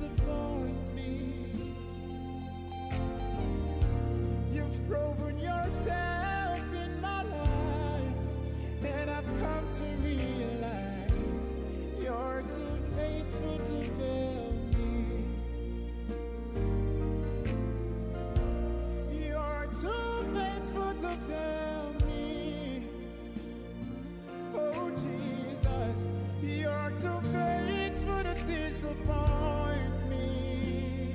disappoint me. You've proven yourself in my life, and I've come to realize you're too faithful to fail me. You're too faithful to fail me. Oh Jesus, you're too faithful to disappoint me.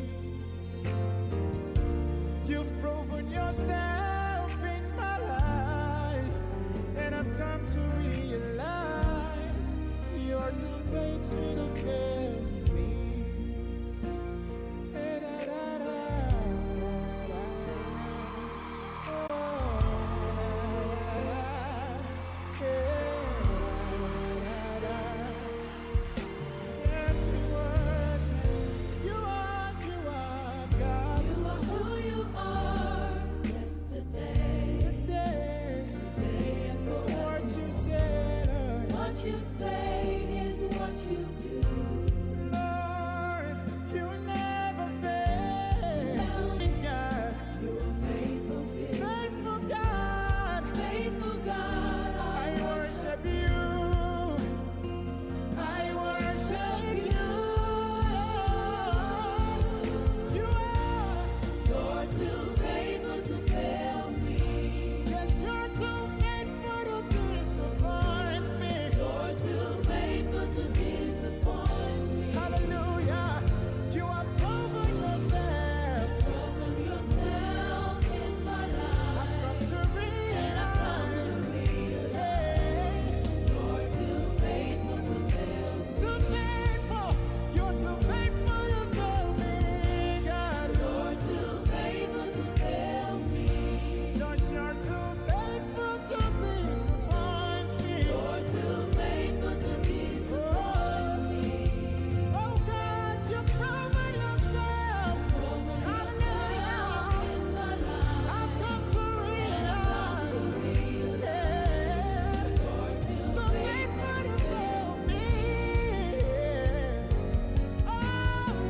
You've proven yourself in my life, and I've come to realize you're too faithful to fail me. Da, da, da, da, da. Oh, da, da, da, da. Yes, we worship you are God. You are who you are. Yesterday, Today, today and forever. what you said, What you say is what you do. Lord, you never fail. It's God, You are faithful to faithful God. faithful God. I worship you. I worship you. You are, You're too faithful to fail me. yes, you're too faithful to disappoint me. You're too faithful to disappoint me. Hallelujah. You have proven yourself. Proven yourself in my I've life. come to And I've come realize, to realize you're too faithful to fail me. too faithful. You're too faithful to fail me, God. You're too faithful to fail me. Lord, you're too faithful to disappoint me. You're too faithful to disappoint me. Oh God, you've proven yourself. Proven yourself in my life. I've come to And I've come to realize, yeah, you're too too faithful to fail me. Oh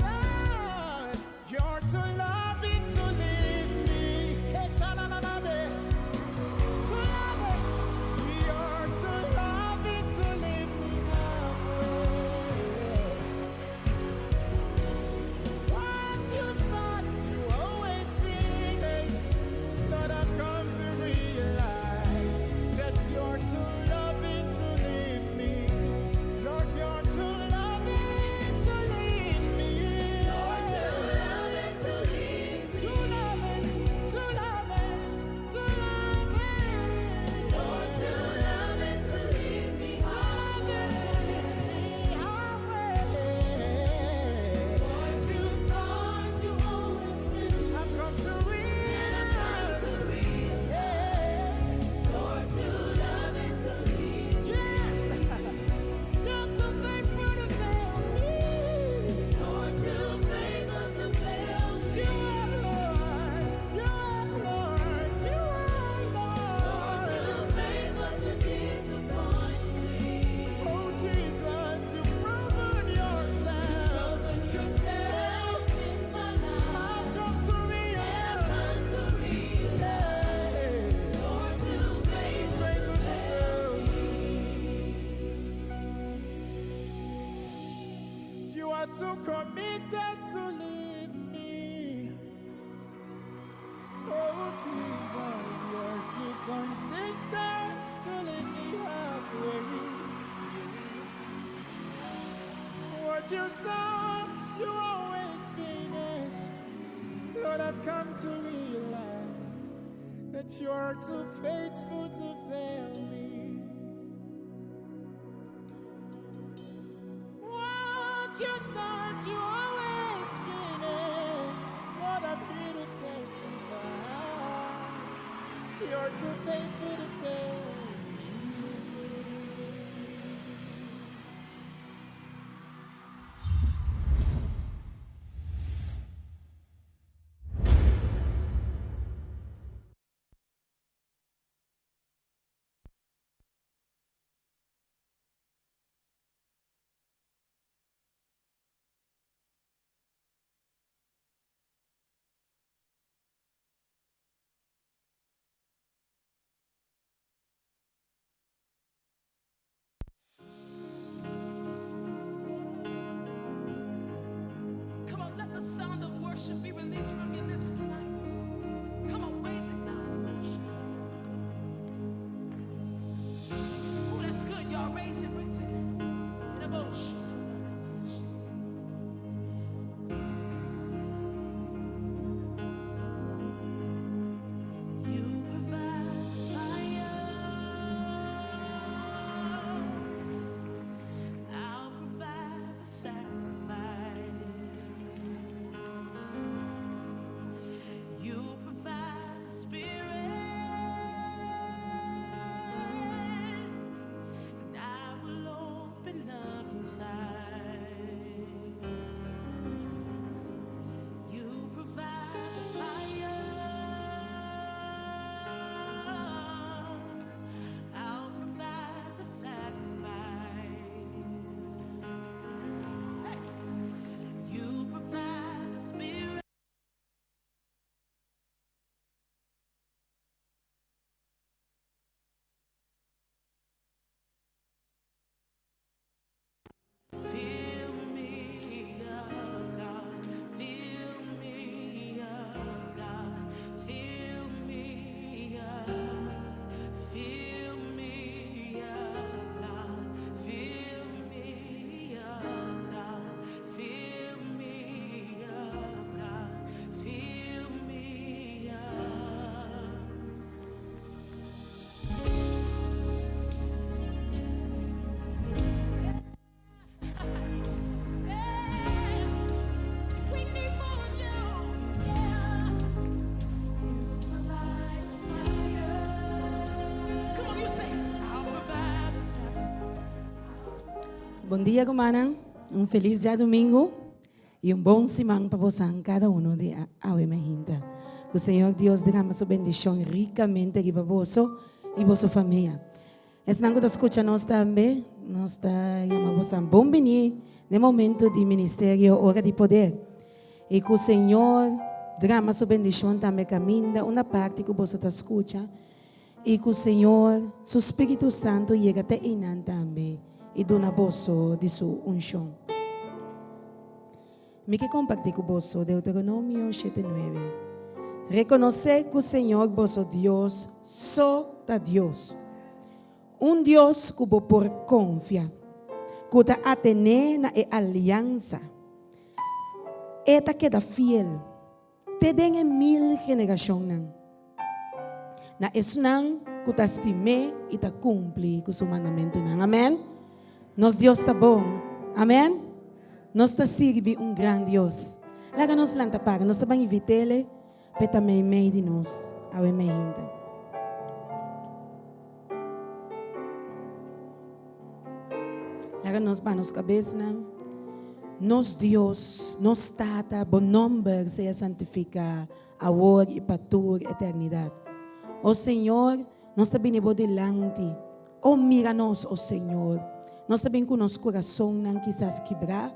Lord, you're too loving to leave me. Hey, Shanananabe. Too loving. You're too loving to leave me halfway. Once you start, you always finish. Lord, I've come to realize that you're too loving to leave me. Lord, you're too loving to leave me. You're too loving to leave me. Too loving, too loving, too loving. You're too loving to leave me Loving to leave me halfway. What you thought you always been. I've come to And I've come realize, to realize yeah, you're too loving to leave me. yes, you're too faithful to fail me. You're too faithful to fail me. You are Lord, you are Lord, you are You're Lord. too faithful to disappoint me. Oh Jesus, you've proven yourself. Proven yourself in my I've life. come to And I've realize, come to realize hey, you're too faithful to fail me. you are too committed to leave me. Oh Jesus, you are too consistent to leave me halfway. What you start, you always finish. Lord, I've come to realize that you are too faithful to fail me. What you start, you always finish. Lord, I'm here to testify. You're too faithful to fail. release from your lips tonight. Come on, raise it now. Oh, that's good, y'all. Raise it, raise it. In a boat. You provide fire. I'll provide the sacrifice. You provide the spirit, and I will open up inside. You provide the fire. I'll provide the sacrifice. You provide the spirit. Fill me up, God. Fill me up, God. Fill me up. Fill me up, God. Fill me up, God. Fill me up, God. Fill me up. We need more of you. Yeah. You provide the fire. Come on, you say, I'll provide the sacrifice. Bom dia, Gumanang. Feliz dia domingo e bom semana para você, cada de Ave Mahinda. Que o Senhor Deus derrama sua bendição ricamente aqui para você e para sua família. Esse não que escuta nós também, nós está chamando você bom venir no momento de ministério, hora de poder. E que o Senhor derrama sua bendição também caminha, uma parte que você está escuta. E que o Senhor, seu Espírito Santo, chega até inan também. E dona bolso de sua unção. Me que compartilhe com você Deuteronômio 7:9. Reconocer que o Senhor, vosso Deus, só da Deus. Deus que vos por confia, que te atene na aliança. Eta queda fiel. Te den en 1000 generaciones. Na esnan que te estime e te cumpre com seu mandamento. Amém? Nos Deus está bom. Amém? Nós está sirve grande Deus. Laga nos lanta para, nós está bem invitele, para também meio de nós. Ave ainda. Laga nos manos cabeça. Nos Deus, nos Tata, bom nome seja santificado, agora e para toda eternidade. O Senhor, nós está bem delante. Oh, mira-nos, o Senhor. Nós também com nosso coração não quizás quebrar,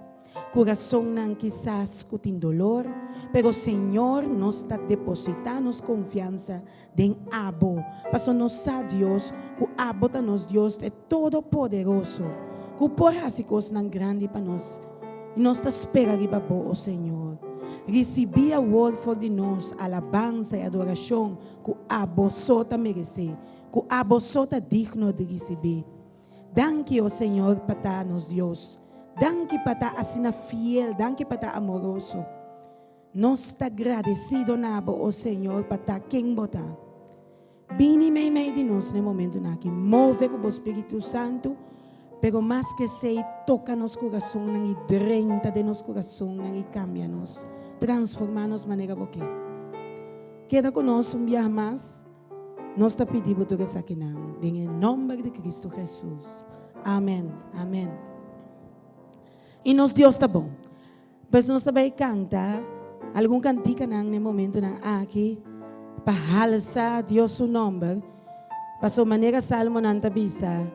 coração não quizás com dolor, pero Senhor nós está depositando nossa confiança em Abo, para nós a Deus, que Abo está nos Deus é todo poderoso, que por as coisas não grande para nós, e nós está esperando para o Senhor. Receber a word for de nós, alabança e adoração, que Abo só está merece, que Abo só está digno de receber. Danke, o Senhor, para nos Deus. Danke para assim fiel, danke para amoroso. Nós está agradecido nabo, o Senhor, para quem botar. Vini meio de nós no momento aqui. Move com o Espírito Santo, pero mais que sei, toca nos coração e drenta de nos coração e cambia-nos, transforma-nos de maneira boa. Queda conosco dia mais. Nós te pedimos tudo isso aqui, em nome de Cristo Jesus. Amém. Amém. E nos Deus está bom. Mas nós também canta algum cantica no momento aqui para alçar Deus seu nome. Para sua maneira salmo não tabisa.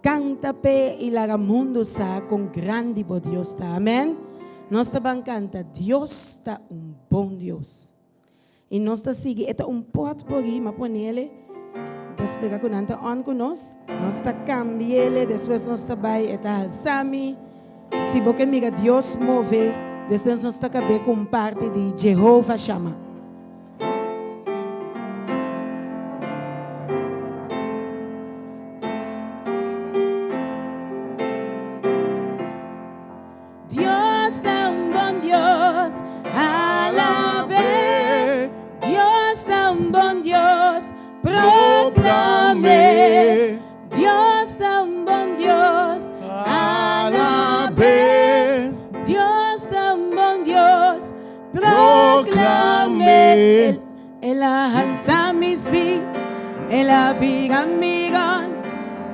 Canta pe e larga mundo sa com grande bo Deus está. Amém. Nós também canta Deus está bom Deus. E nós está seguindo, pode por aí, mas põe ele, despegar com nanta on com nós está cambiando, depois nós está vai, alçami, se você mira Deus move, Desde nós está acabando com parte de Jehovah Shammah. Dios é bom Deus, alabé. Dios é bom Deus, proclamé. Dios é bom Deus, alabé. Dios é bom Deus, proclamé. Él alza mi sí, Él abriga mi gant,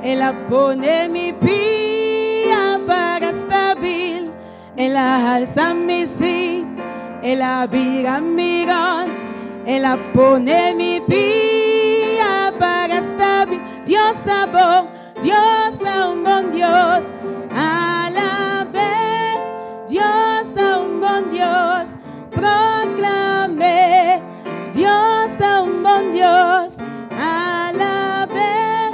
Él pone mi pie para estabil. Él alza mi sí, Él abriga mi gant, Él pone mi pie para estabil. Dios es bon, Dios es un buen Dios, alabé. Dios es un buen Dios, proclamé. Dios es un buen Dios, alabé.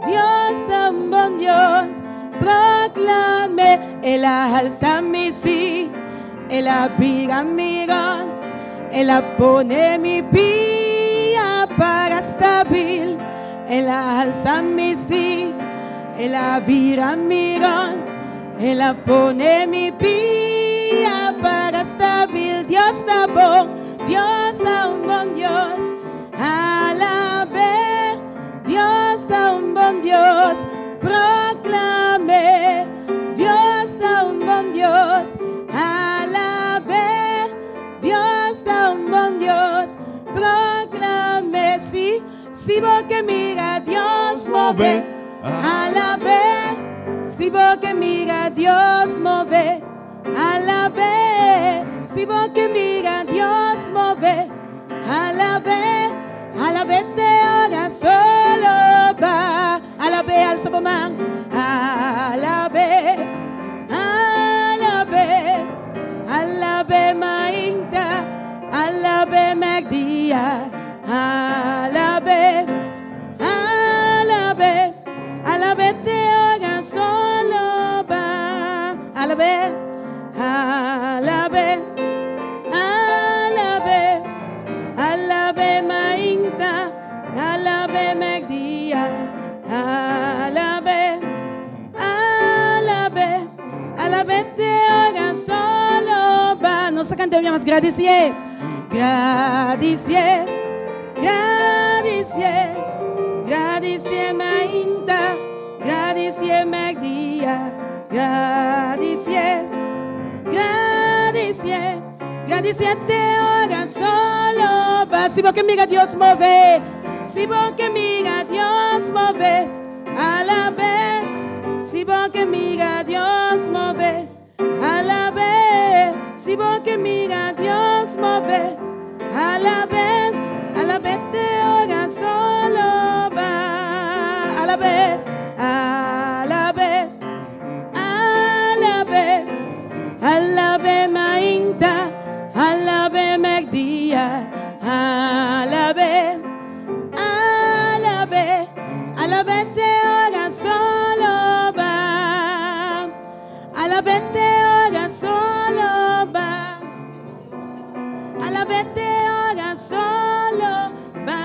Dios es un buen Dios, proclamé. Él alza mi sí, Él abriga mi gant, Él pone mi pie para estabil. Él alza mi sí, Él abriga mi gant, Él pone mi pie para estabil. Dios está bon, Dios es un buen Dios, alabé. Dios es un buen Dios, proclamé. Dios es un buen Dios, alabé. Dios es un buen Dios, proclamé. Sí, si vos que mira Dios move, alabé. Si vos que mira Dios move, alabé. Si vos que mira Dios move, alabé. Alabé te haga solo va. Alabé al sabomán, alabé. Alabé, alabé mainta, alabé magdia, alabé, alabé, alabé te haga solo va. Alabé, alabé, alabé, alabé mainta, alabé magdia, alabé, alabé, alabé te haga solo va. Nós cantamos mais agradecer, agradecer, agradecer, agradecer mainta, agradecer magdia, agradecer, agradecer, agradecer te haga solo va. Si vos que mira Dios move, si vos que mira Dios move, alabé. Si vos que mira Dios move, alabé. Si vos que mira Dios move, alabé. Alabé te haga solo va. Alabé, alabé, alabé, alabé mainta, alabé magdia, alabé, alabé, alabé te haga solo va. Alabé te haga solo va. Alabé te haga solo va.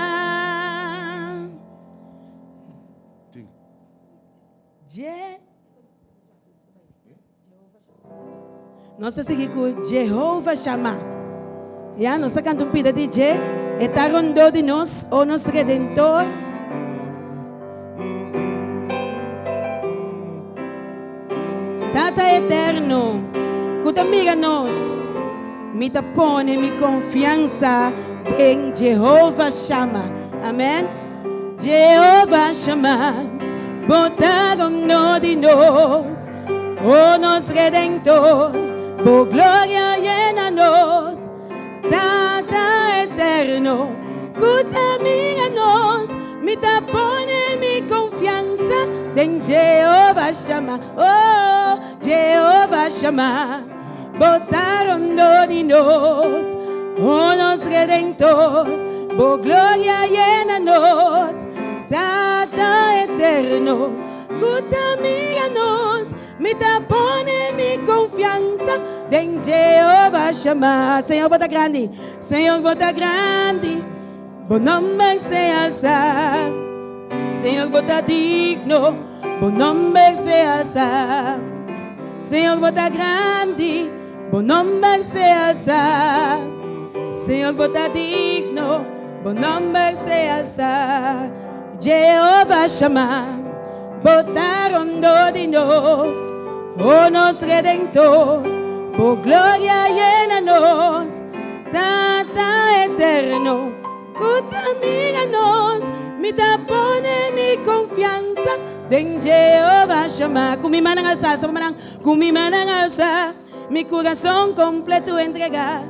Nós estamos seguindo com Jehovah Shammah. Nós estamos cantando um pida de Je. Está rondando de nós, o nosso Redentor. Tata eterno, que amiga nós, me tapone mi confiança em Jehovah Shammah. Amém? Jehovah Shammah, botaram no de nós, o nosso Redentor, por glória llena nós. Tata eterno, que amiga nós, me tapone mi confiança em Jehovah Shammah. Oh, Jehovah Shammah, botaram no de nós, o nosso Redentor, por glória llena nós. Tata eterno, que amiga nós, me tapone mi confiança Den Jehovah Shammah. Senhor, bota grande. Senhor, bota grande. Bom nome se alçar. Senhor, bota digno. Bom nome se alçar. Senhor, bota grande. Bom nome se alçar. Senhor, bota digno. Bom nome se alçar. Jehovah Shammah. Botaron de nós. Oh, nos Redentor. Por glória llena-nos. Tata eterno. Contamina-nos. Me dá pone mi confiança. Den Jehovah Shammah. Com mi mão alçar, com mi mão alçar. Mi coração completo entregar.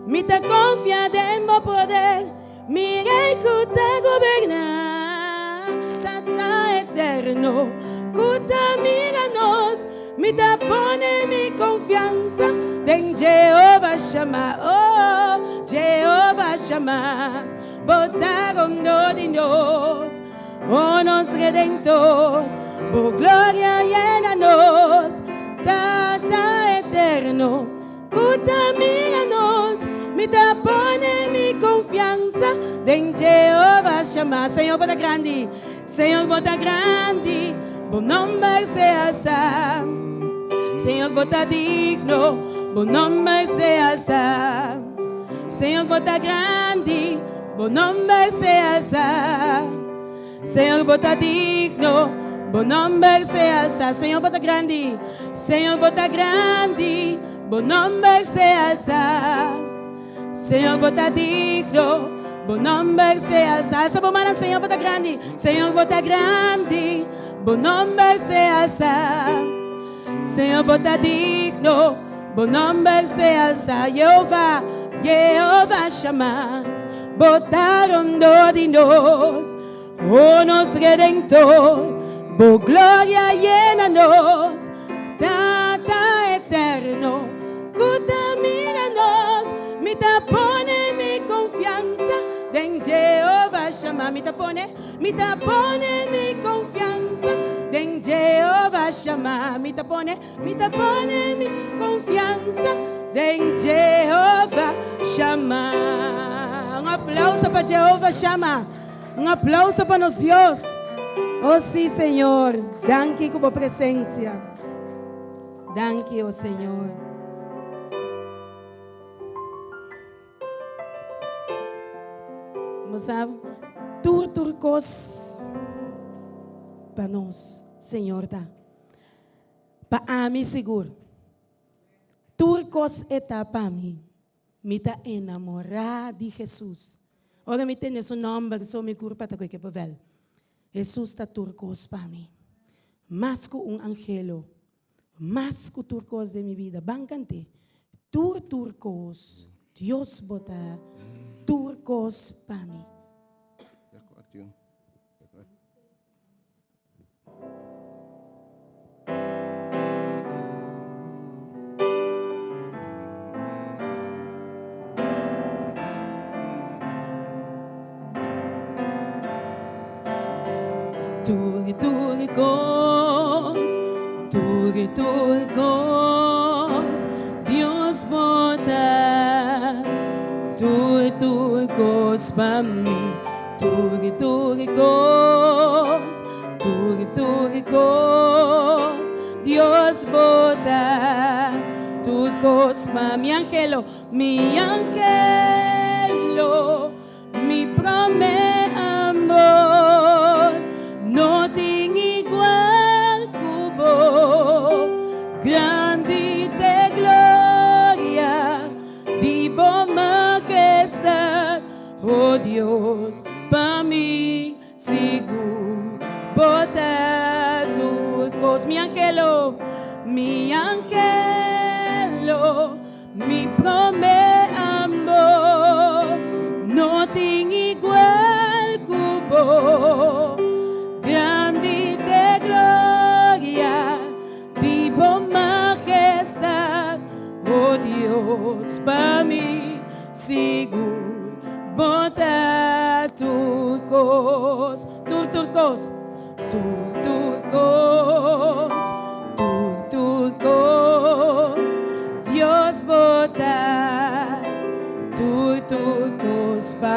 Me dá confiança em meu poder. Mi rei que te governar. Tata eterno. Contamina-nos. Me dá pone mi confiança. Den Jehovah Shammah. Oh, Jehovah Shammah. Botaron de nós. Oh, nos Redentor. Por glória llena-nos. Tata eterno. Contamina-nos. Me dá pone mi confiança. Den Jehovah Shammah. Senhor, bota grande. Senhor, bota grande. Bom nome se alçar. Senhor, bota digno. Bom nome se alçar. Senhor, bota grande. Bom nome se alçar. Senhor, bota digno. Bom nome se alçar. Senhor, bota grande. Senhor, bota grande. Bom nome se alçar. Senhor, bota digno. Bom nome se alçar. Essa bomana, Senhor, bota grande. Senhor, bota grande. Bom nome se alçar. Senhor, bota digno. Bom nome se alçar. Jeová, Jeová Shammah. Botaron de nós. Oh, nos Redentor. Por glória llena-nos. Tata eterno. Contamina-nos. Me dá pone mi confiança. Den Jehovah Shammah. Me dá pone mi confiança. Den Jehovah Shammah. Me dá pone mi confiança. Den Jehovah Shammah. Aplauso para Jehovah Shammah. Aplauso para nosso Deus. Oh, sim, Senhor. Danke por presença. Danke, oh Senhor. Sabe, turcos para nós, Senhor, tá? Para mim seguro. Turcos está para mim. Me está enamorado de Jesus. Ora me tem esse nome, só me curva para que povel. Jesus está turcos para mim. Mais que angelo, mais que turcos de minha vida. Bancante, turcos, Deus bota turcos para mim. Turcos, Deus bota turcos para mim. Turcos, Deus bota turcos para mi angelo, mi promete amor, no tem igual cubo, grande de glória, de boa majestade, oh Deus, para mim seguro, bota turcos, mi angelo, mi promete amor, no tem igual cubo, grande de glória, de boa majestade, oh Deus, para mim seguro, bota turcos, turcos, Deus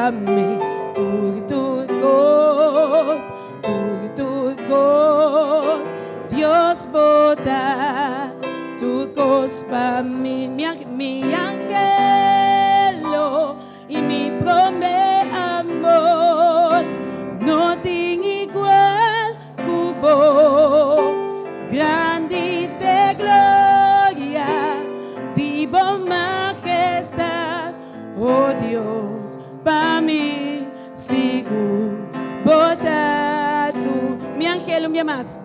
para mí. Turcos, Dios bota turcos para mí. Mi angelo y mi promé amor no tiene igual cubo. Grande te gloria, divo majestad, oh Dios, para mí sigo bota tú. Mi angelo, mi más.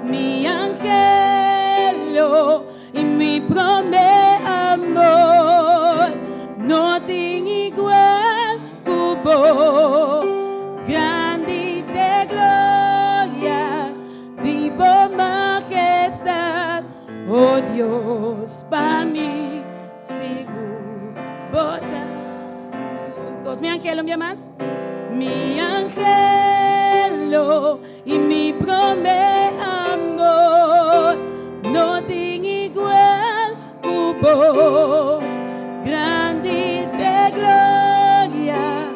Mi angelo y mi promé amor no tiene igual cubo. Grande te gloria, divo majestad, oh Dios, para mí sigo bota. Mi angelo, mi más. Mi angelo y mi promé amor no tiene igual cubo. Grande te gloria,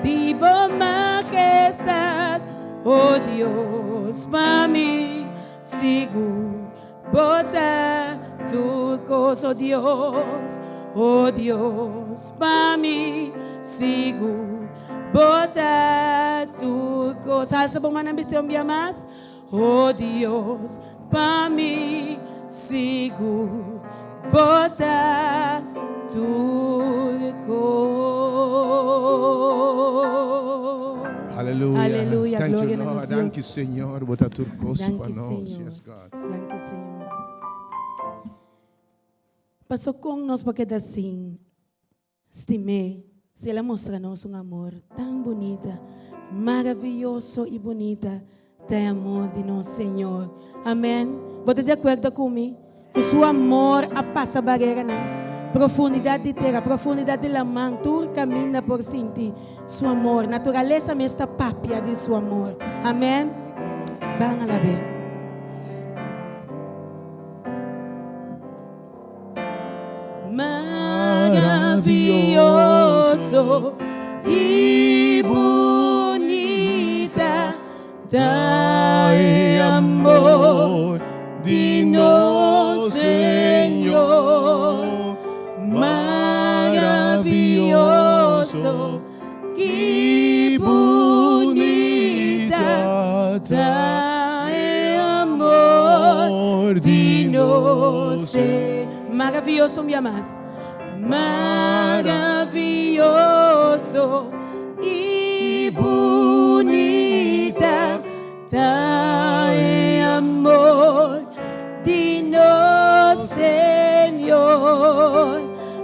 divo majestad, oh Dios, para mí sigo bota tu cosa, oh Dios, para mí sigo bota tu cosa. Salsa por una ambición bien más. Oh Dios, para mí sigo bota tu cosa. Hallelujah. Hallelujah. Thank Gloria you, a Lord. Dios. Thank you, Señor. Bota turcos Thank para you, nós. Senhor. Yes, God. Thank you, Senhor. Passou com nós porque assim, estimei, se ela mostra-nos um amor tão bonita, maravilhoso e bonita, tem amor de nosso Senhor. Amém? Você de acordo comigo? Que seu amor a passa barreira, não? Profundidade de terra, profundidade de la mão, tu caminha por sentir seu amor. Natureza me está papia de seu amor. Amém? Van a la ver. Maravilhoso e bonita, dai amor de nosso Senhor. Maravilhoso e bonita, dai amor de nosso Senhor. Maravilhoso, me amas. Maravilhoso e bonita, dai amor de nosso Senhor.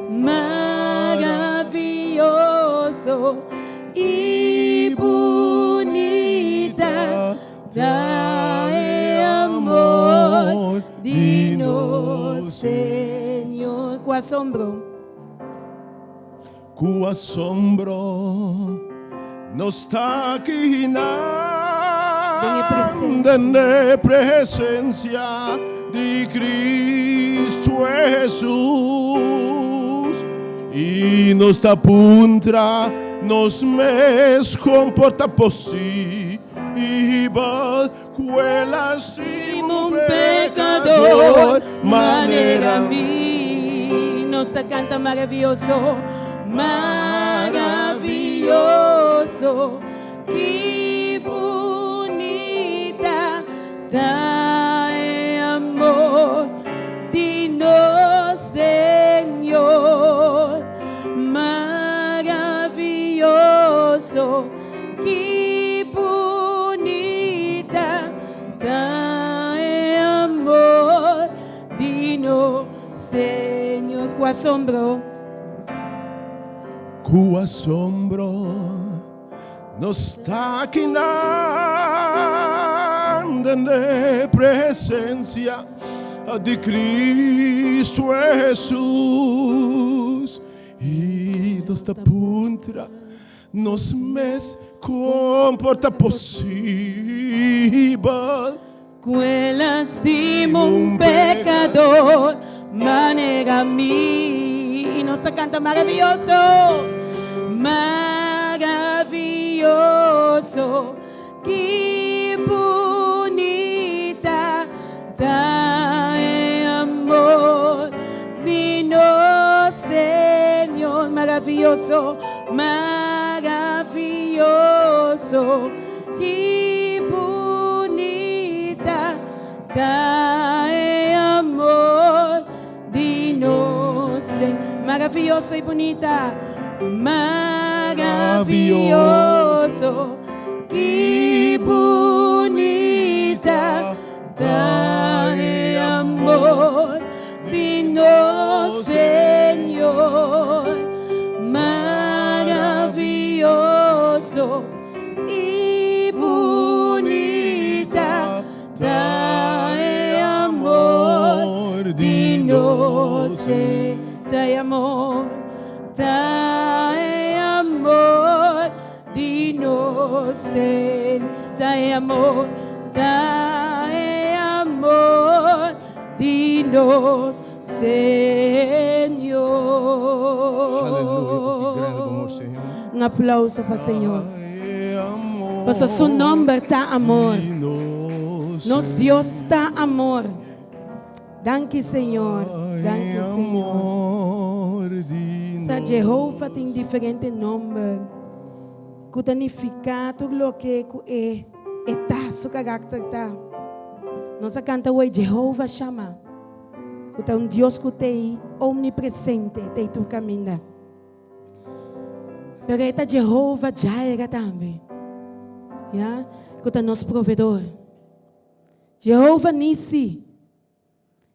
Maravilhoso e bonita, dai amor de nosso Senhor. Com assombro. Com assombro nos está aqui na presença de Cristo Jesus e nos está puntra nos mes comporta possível quelas de Um pecador, maneira mim. Nossa canta maravilhoso, maravilhoso, que bonita, dai amor de nosso Senhor, maravilhoso, que bonita, dai amor de nosso Senhor. Com assombro. Com assombro nos está aqui na presença de Cristo Jesus e nos está puntra nos mes comporta possível Quelas de um pecador, maneira mim. E nós canta maravilhoso, maravilhoso, maravilloso, qué bonita da amor, dinos Señor, maravilloso, maravilloso, qué bonita da amor, dinos maravilloso y bonita, maravilloso, qué bonita da amor, dinos Señor, maravilloso y bonita da amor, dinos da amor, dinos da amor, dinos Señor. Aleluia. Que grande amor, Senhor. Um aplauso para o Senhor. Ai, amor. Por su nombre está amor. Dinos, Nos Dios está amor. Danke, Senhor. Danke, ai, Senhor. amor, dinos. Sa Jehovah tem diferente nome. Que significa tudo o que é está seu caráter tá. Nós canta hoje Jehovah chama. Que é Deus que tem omnipresente, tem tu caminho. Pero é Jehovah Jireh também. Ya, que é nosso provedor. Jehovah Nissi.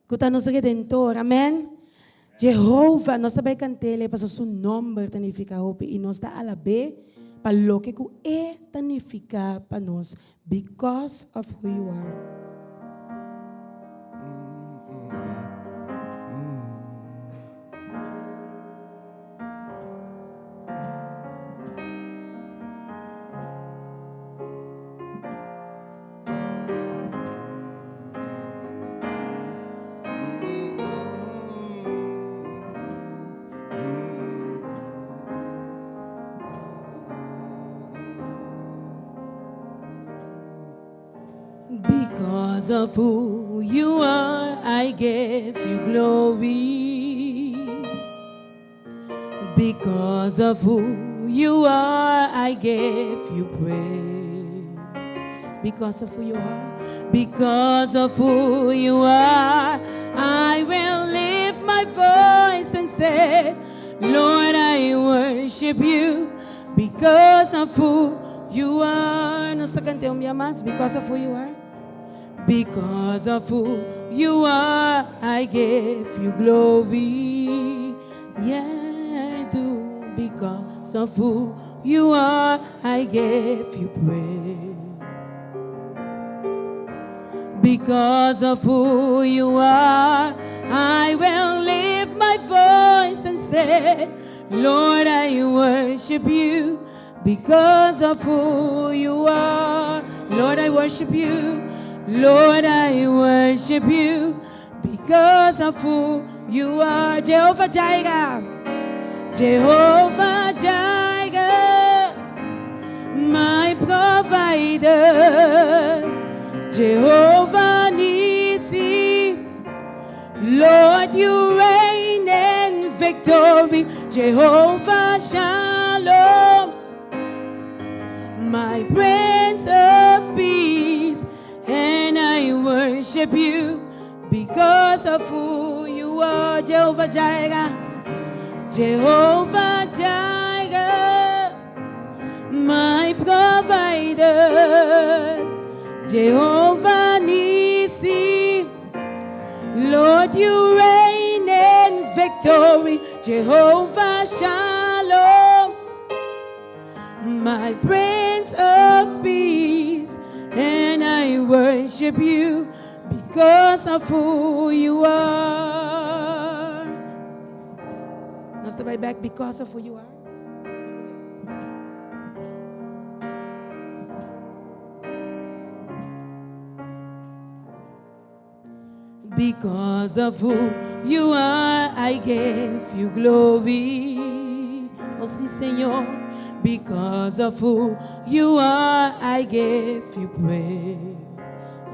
Que é nosso redentor. Amém. Jehovah, nós também cantamos para seu nome significa hope e nós está alabe para lo que é significa para nós because of who you are. Because of who you are, I give you glory. Because of who you are, I give you praise. Because of who you are, because of who you are, I will lift my voice and say, Lord, I worship you. Because of who you are. Nós cantamos um dia mais. Because of who you are. Because of who you are, I give you glory. Yeah, I do. Because of who you are, I give you praise. Because of who you are, I will lift my voice and say, Lord, I worship you. Because of who you are, Lord, I worship you. Lord, I worship you because of who you are. Jehovah Jireh, Jehovah Jireh, my provider. Jehovah Nissi, Lord, you reign in victory. Jehovah Shalom, my Prince of Peace. And I worship you because of who you are. Jehovah Jireh, Jehovah Jireh, my provider. Jehovah Nissi, Lord, you reign in victory. Jehovah Shalom, my Prince of Peace. And I worship you because of who you are. Nós vai back because of who you are. Because of who you are, I give you glory. Oh, sim, Senhor. Because of who you are, I give you praise.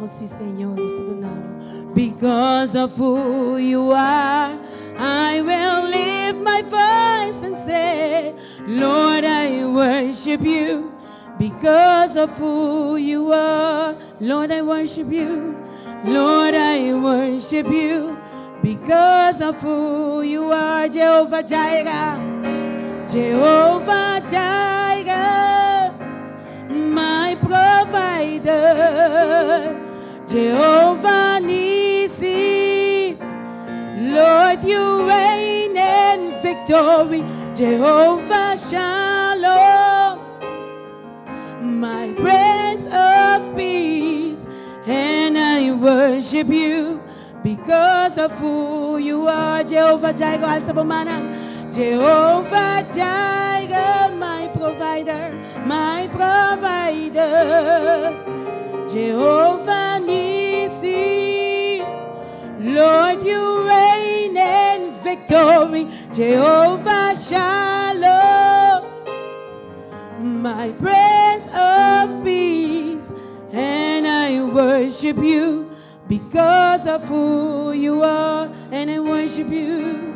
Oh, sí, Señor, está donado. Because of who you are, I will lift my voice and say, Lord, I worship you. Because of who you are, Lord, I worship you. Lord, I worship you. Because of who you are, Jehovah Jireh, Jehovah Jireh, my provider, Jehovah Nissi, Lord, you reign in victory, Jehovah Shalom, my Prince of Peace, and I worship you because of who you are, Jehovah Jireh, alza po manang, Jehovah Jireh, my provider, Jehovah Nissi, Lord, you reign in victory, Jehovah Shalom, my Prince of Peace, and I worship you because of who you are, and I worship you,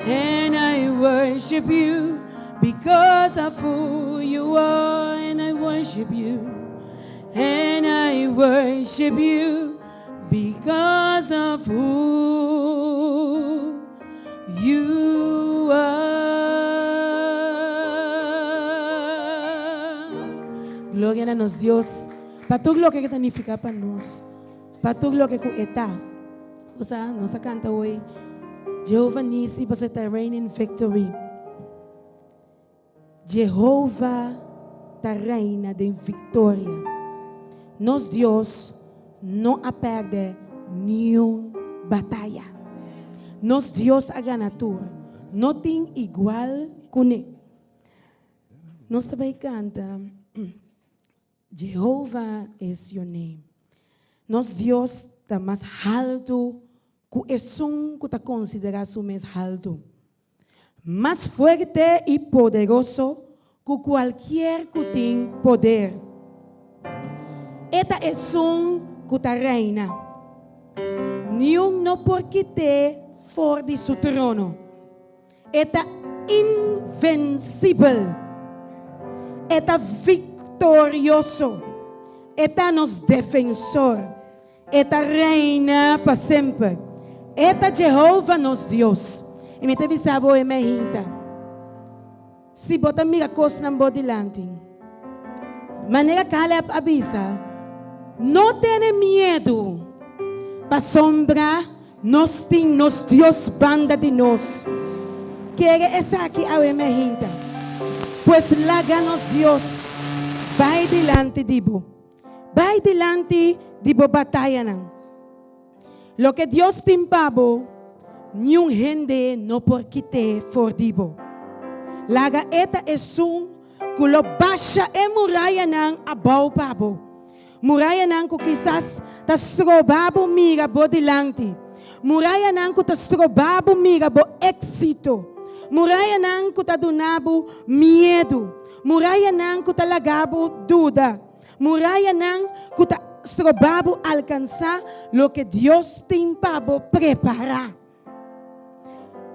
and I worship you because of who you are, and I worship you, and I worship you because of who you are. Gloria a nos Dios. Patug lo que significa para nos. Patug lo que está. O sea, nos canta hoy. Jehovah Nissi, você está reign in victory. Jehovah está reina de vitória. Nos Deus não a perde nenhuma batalha. Nos Deus a ganador. Não tem igual com ele. Nós também canta. Jehovah is your name. Nos Deus está mais alto que é som que está considerado mais alto. Mais forte e poderoso que qualquer que tem poder. Esta é som que está reina. Nenhum não pode ter fora de seu trono. Esta invencível. Esta vitorioso. Esta nos defensor. Esta reina para sempre. Esta Jehovah nos Deus. E me teve sabor e me hinta. Se botar minha coisa na boa delante. Maneira que ela avisa. Não tenha medo. Para sombra, nós temos Deus banda de nós. Quer essa aqui a me hinta. Pois laga nos Deus. Vai delante de bo. Vai delante de bo batalha não. Lo que Deus tem pabo, nenhum gente não pode quitar for dibo. Laga eta é que lo baixa e muralha não abau pabo. Muralha não que quizás ta strobabo mira bo delante. Muralha não que ta strobabo mira bo éxito. Muralha não que ta donabo medo. Muralha não que ta lagabo dúvida. Muralha não que ta strobabo alcançar lo que Deus tem para preparar.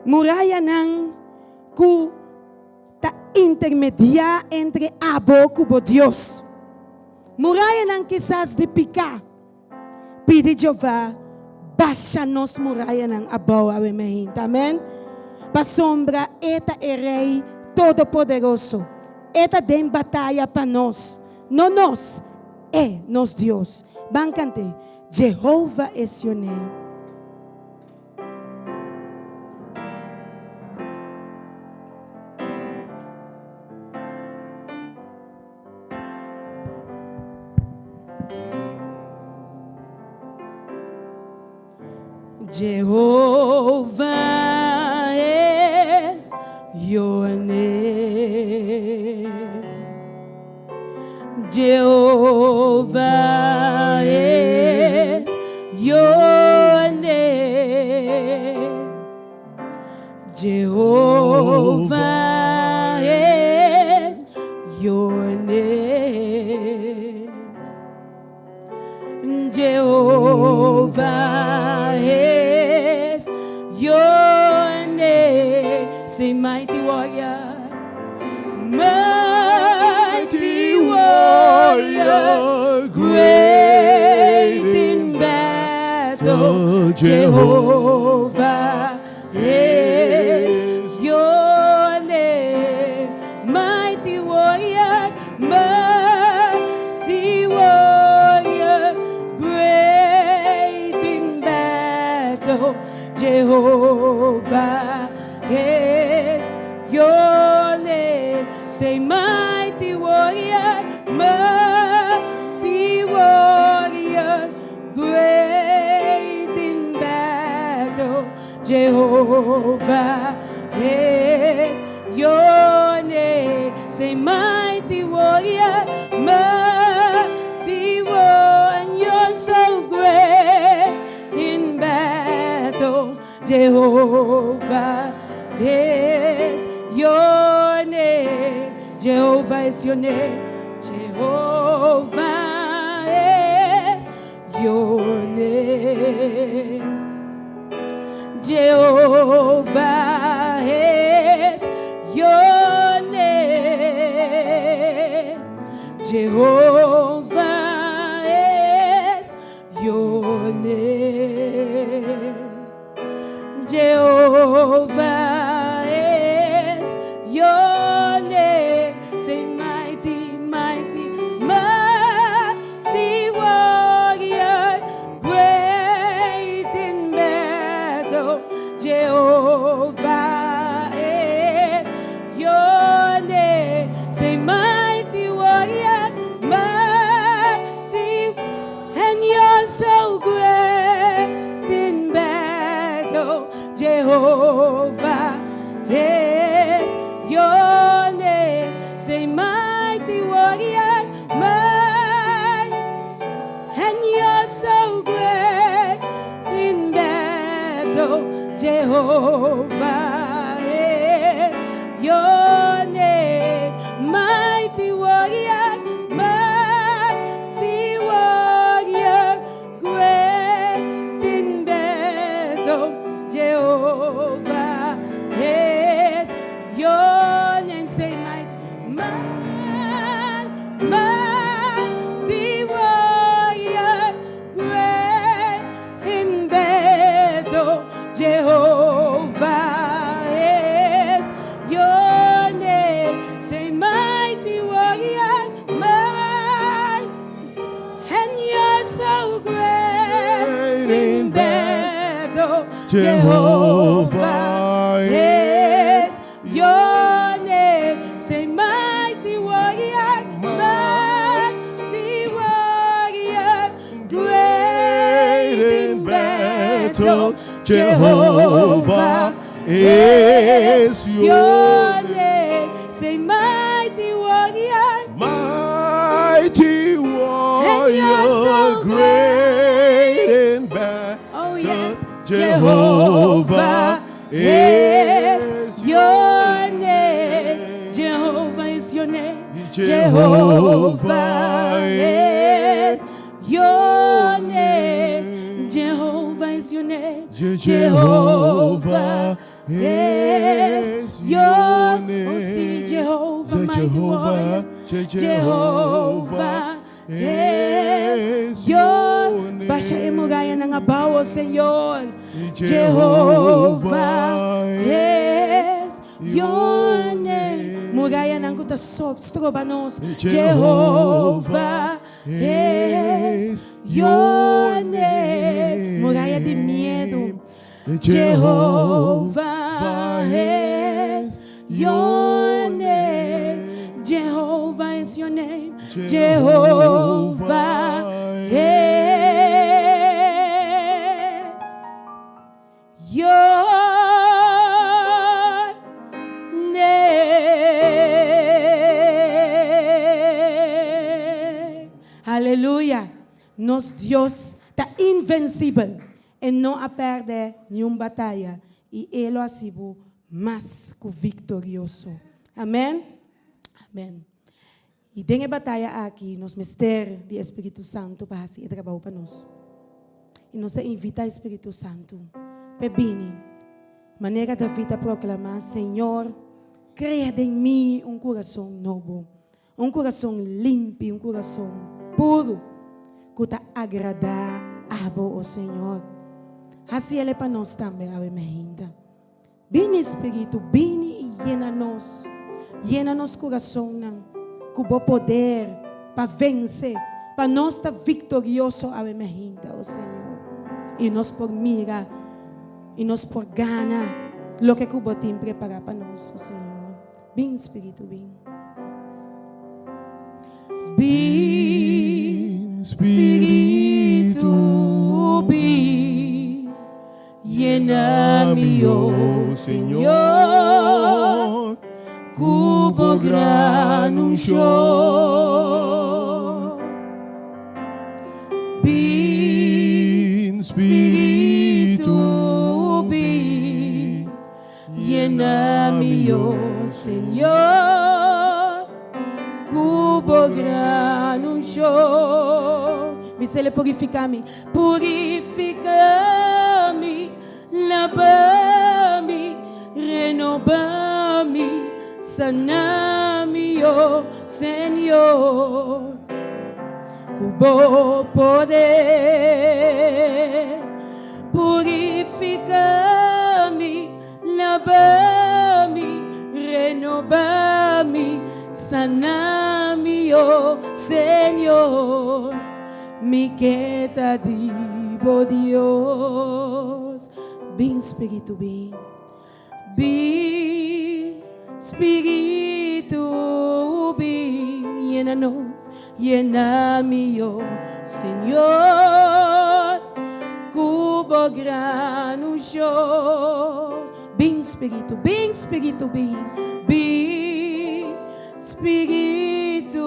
Muralha não que ta intermediar entre abo e Deus. Muralha não quizás de picar. Pede Jeová, baixa nos muralha não abo a me. Amém? Para sombra, eta é rei todo poderoso. Eta tem batalha para nós. Não nós. É nos Deus. Bancante, Jehovah is your name. Jehovah is your name. Jehovah is your name. Jehovah is Jehovah is your name. Mighty warrior, mighty warrior, great in battle. Jehovah is your name. Say mighty warrior, mighty warrior, great in battle. Jehovah is your name. Say mighty warrior, mighty warrior, you're so great in battle. Jehovah is your name. Jehovah is your name. Jehovah is your name. Jehovah is your name. Jehovah is your name. Jehovah is your name. Say mighty, mighty, mighty warrior, great in battle. Jehovah is your name. Say mighty warrior, mighty, and you're so great in battle. Jehovah is your name. Say mighty warrior, mighty, and you're so great in battle. Jehovah is your name. Mighty warrior, mighty warrior, great in battle. Jehovah is your name. Say mighty warrior, great in battle. Jehovah is your name. Say mighty warrior, mighty, and you're so great in battle. Jehovah is your name. Say mighty warrior, mighty warrior, great in battle. Jehovah is your name. Say mighty warrior, Mighty warrior, great in battle. oh yes, Jehovah is your name. Jehovah is your name. Jehovah is your name. Jehovah is your name. Jehovah is your name. Oh, see, Jehovah, mighty warrior. Jehovah is your name. Basya imugaya ng abaw, O Senyor. Jehovah is your name. Mugaya ng kutasob, strobanos. Jehovah is your name. Mugaya di miedo. Jehovah is your name. Jehovah is your name. Jehovah is your name. Aleluya. Nos Dios está invencible e não a perde nenhuma batalha e ele ha sido mais que vitorioso. Amém? Amém. E tem a batalha aqui, nos mistérios do Espírito Santo para fazer trabalho para nós. E nós invita o Espírito Santo para vir. Maneira da vida proclamar, Senhor, cria em mim coração novo, coração limpo, coração puro, que te agradar a o Senhor. Assim ele para nós também, ave ainda. Vini Espírito, vini e llena nos coração, com o poder para vencer, para nós estar vitorioso, ave ainda, o Senhor. E nós por mira, e nós por gana, lo que o tem preparado para nós, o Senhor. Vem Espírito, vem. Vem Espírito, vem. Llena-me, oh Senhor, cubo grano show. Vem Espírito, vem. Llena-me, oh Senhor, cubo grano show. Me se le purifica-me, purifica-me, lava-me, renova-me, sana-me, oh Senhor, cubo poder, purifica-me, lava-me, renova-me, sana-me, oh Senhor, me queda digo Dios. Vem Espírito, vem. Vem Espírito, vem. Llena-nos, llena-me, oh Senhor, cubo grano show. Vem Espírito, vem Espírito, vem. Vem Espírito,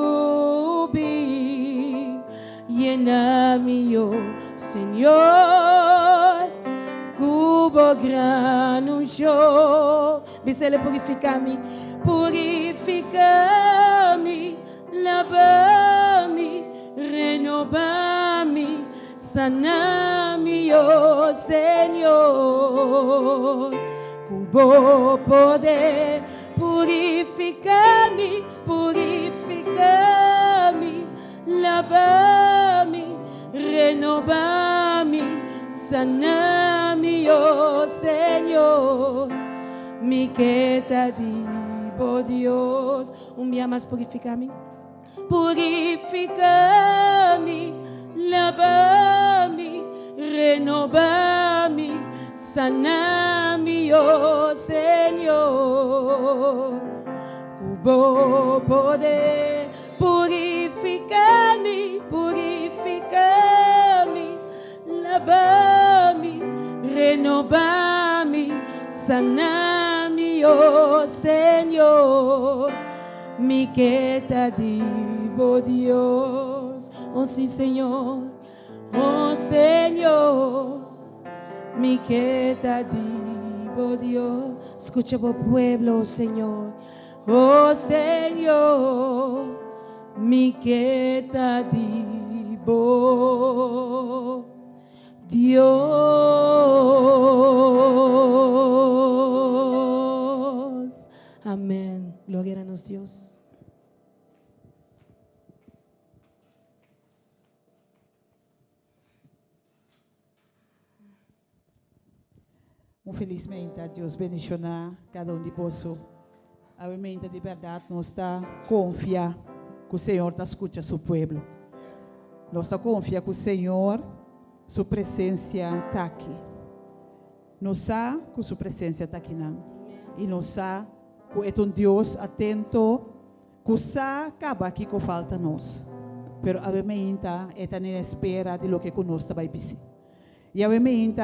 vem. Llena-me, oh Senhor, cubo grano show. Vise ele purifica-me, purifica-me, lava-me, renova-me, sana-me, oh Senhor, cubo poder, purifica-me, purifica-me, lava-me, renova-me, sana-me, oh Senhor, me queda digo Dios. Día más purifica-me, purifica-me, lava-me, renova-me, sana-me, oh Senhor, cubo poder, purifica-me, purifica-me, lava-me, renova-me, sana-me, oh Senhor, me queda digo Dios. Oh sí, Señor, oh Señor, me queda digo Dios. Escucha por pueblo, oh Señor, oh Señor, me queda digo Dios. Amén. Gloria a nos Dios. Felizmente, Deus bendicionar cada de posso. A mente de verdade, nós está confiar que o Senhor está escutando seu povo. Nós está confiar que o Senhor, sua presença está aqui. Nós sabemos que sua presença está aqui não. E nós sabemos que é Deus atento, que sabe acaba aqui que falta nós. Pero a mente está na espera de lo que nós está vai dizer. E a mente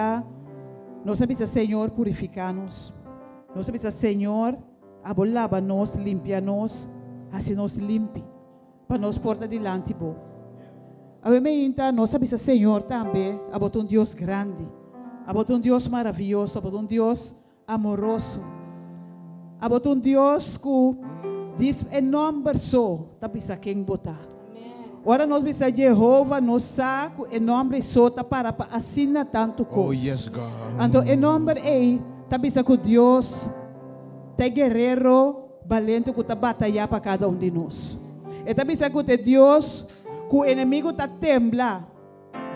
nós sabemos, Senhor, purificar-nos. Nós sabemos, Senhor, abolava-nos, limpia-nos, assim nos limpe, para nos portar diante bom. Obviamente, nós sabemos, Senhor, também, abotou um Deus grande, abotou um Deus maravilhoso, abotou um Deus amoroso, abotou um Deus que diz em nome só, tá pensando quem botar. Ora nós pensamos Jeová, nós sabemos em nome só tá para assinar tanto coisa. Oh, yes, God. Então, em nome aí, tá pensando que Deus é guerreiro, valente, que tá batalhar para cada de nós. E tá pensando que Deus, que o inimigo tá tembla,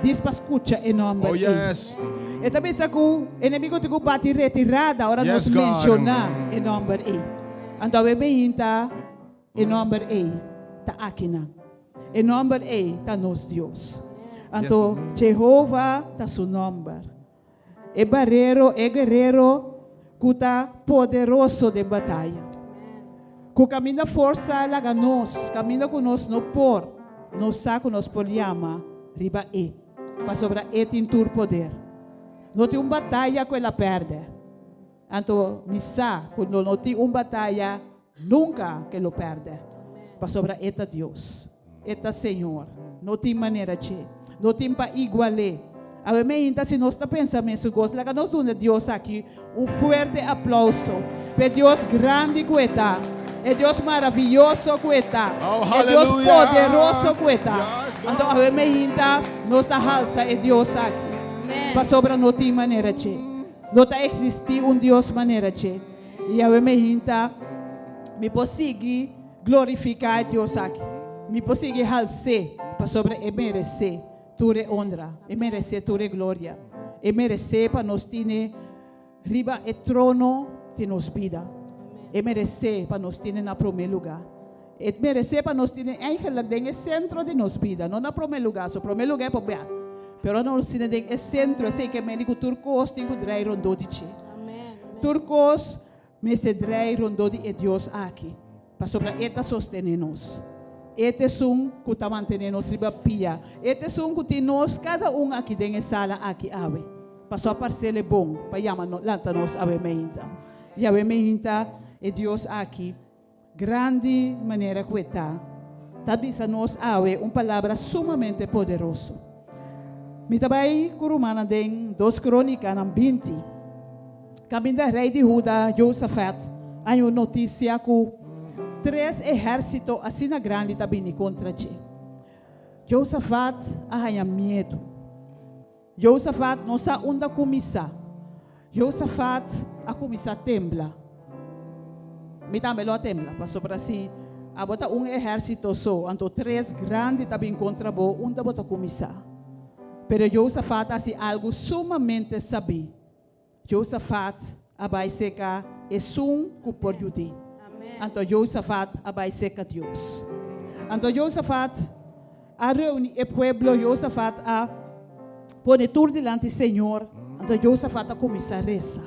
diz para escuta em nome Oh, de yes. E também se o inimigo te bate retirada, agora Yes, nós God. mencionar em nome de Então, eu me inta em nome de ta aqui na. Em nome de ta nos Deus. Então, Jehová ta su nome. É barreiro, é guerreiro, que tá poderoso de batalha. Que caminha força laga nós, caminha com nós no por, nos saco nos por llama, riba para sobre tem tur poder. Não tem uma batalha que ela perde. Então, missa, quando não tem uma batalha, nunca que ele perde. Para sobre eta Deus, eta Senhor, não tem maneira de, não tem para igualar. A mim, então, se nós estamos pensando nisso, nós damos a Deus aqui forte aplauso. Para Deus grande que está. É Deus maravilhoso que está. Oh, É Deus hallelujah. poderoso que está. Yes, God. Então, a mim, então, nós estamos alça é Deus aqui. Para sobre não tem maneira de. Não está existir Deus maneira de. E a mim, então, me possível glorificar Deus aqui. Me possível alçar para sobre merecer. Ture honra, e merecer ture glória, e merecer para nós ter riba e trono de nos vida, e merecer para nós ter na primeiro lugar, e merecer para nós ter eigenlijk no centro de nos vida, não na primeiro lugar, so primeiro lugar é para beat, pero nós ter no centro, sei que médico turcos tem que drai rondo de chi, turcos me se drai rondo de Deus aqui, para sobre eta sostener-nos. Este é que está mantendo nos riba pia. Este é que nós cada aqui dentro da sala aqui ave. Passou a parcela bom para chamar lanta nos ave meinta. E ave meinta é Deus aqui grande maneira que está. Talvez nós ave palavra sumamente poderoso. Me trabalhei com Romana den 2 Crônicas 20. Caminho rei de Judá, Josafat, há uma notícia que 3 exércitos assim na grande também contra ti. Josafat arranha medo. Josafat não sabe onde começar. Josafat a começar a temblar. Me dá melhor temblar, para sobre assim, a botar exército só, então 3 grandes também contra bo, onde botar começar. Pero Josafat assim algo sumamente sabe. Josafat vai secar é que por judeu. Então Josafat vai secar Deus. Então Josafat a reunir o pueblo, Josafat a pôr tudo diante do Senhor. Então Josafat a começar a rezar.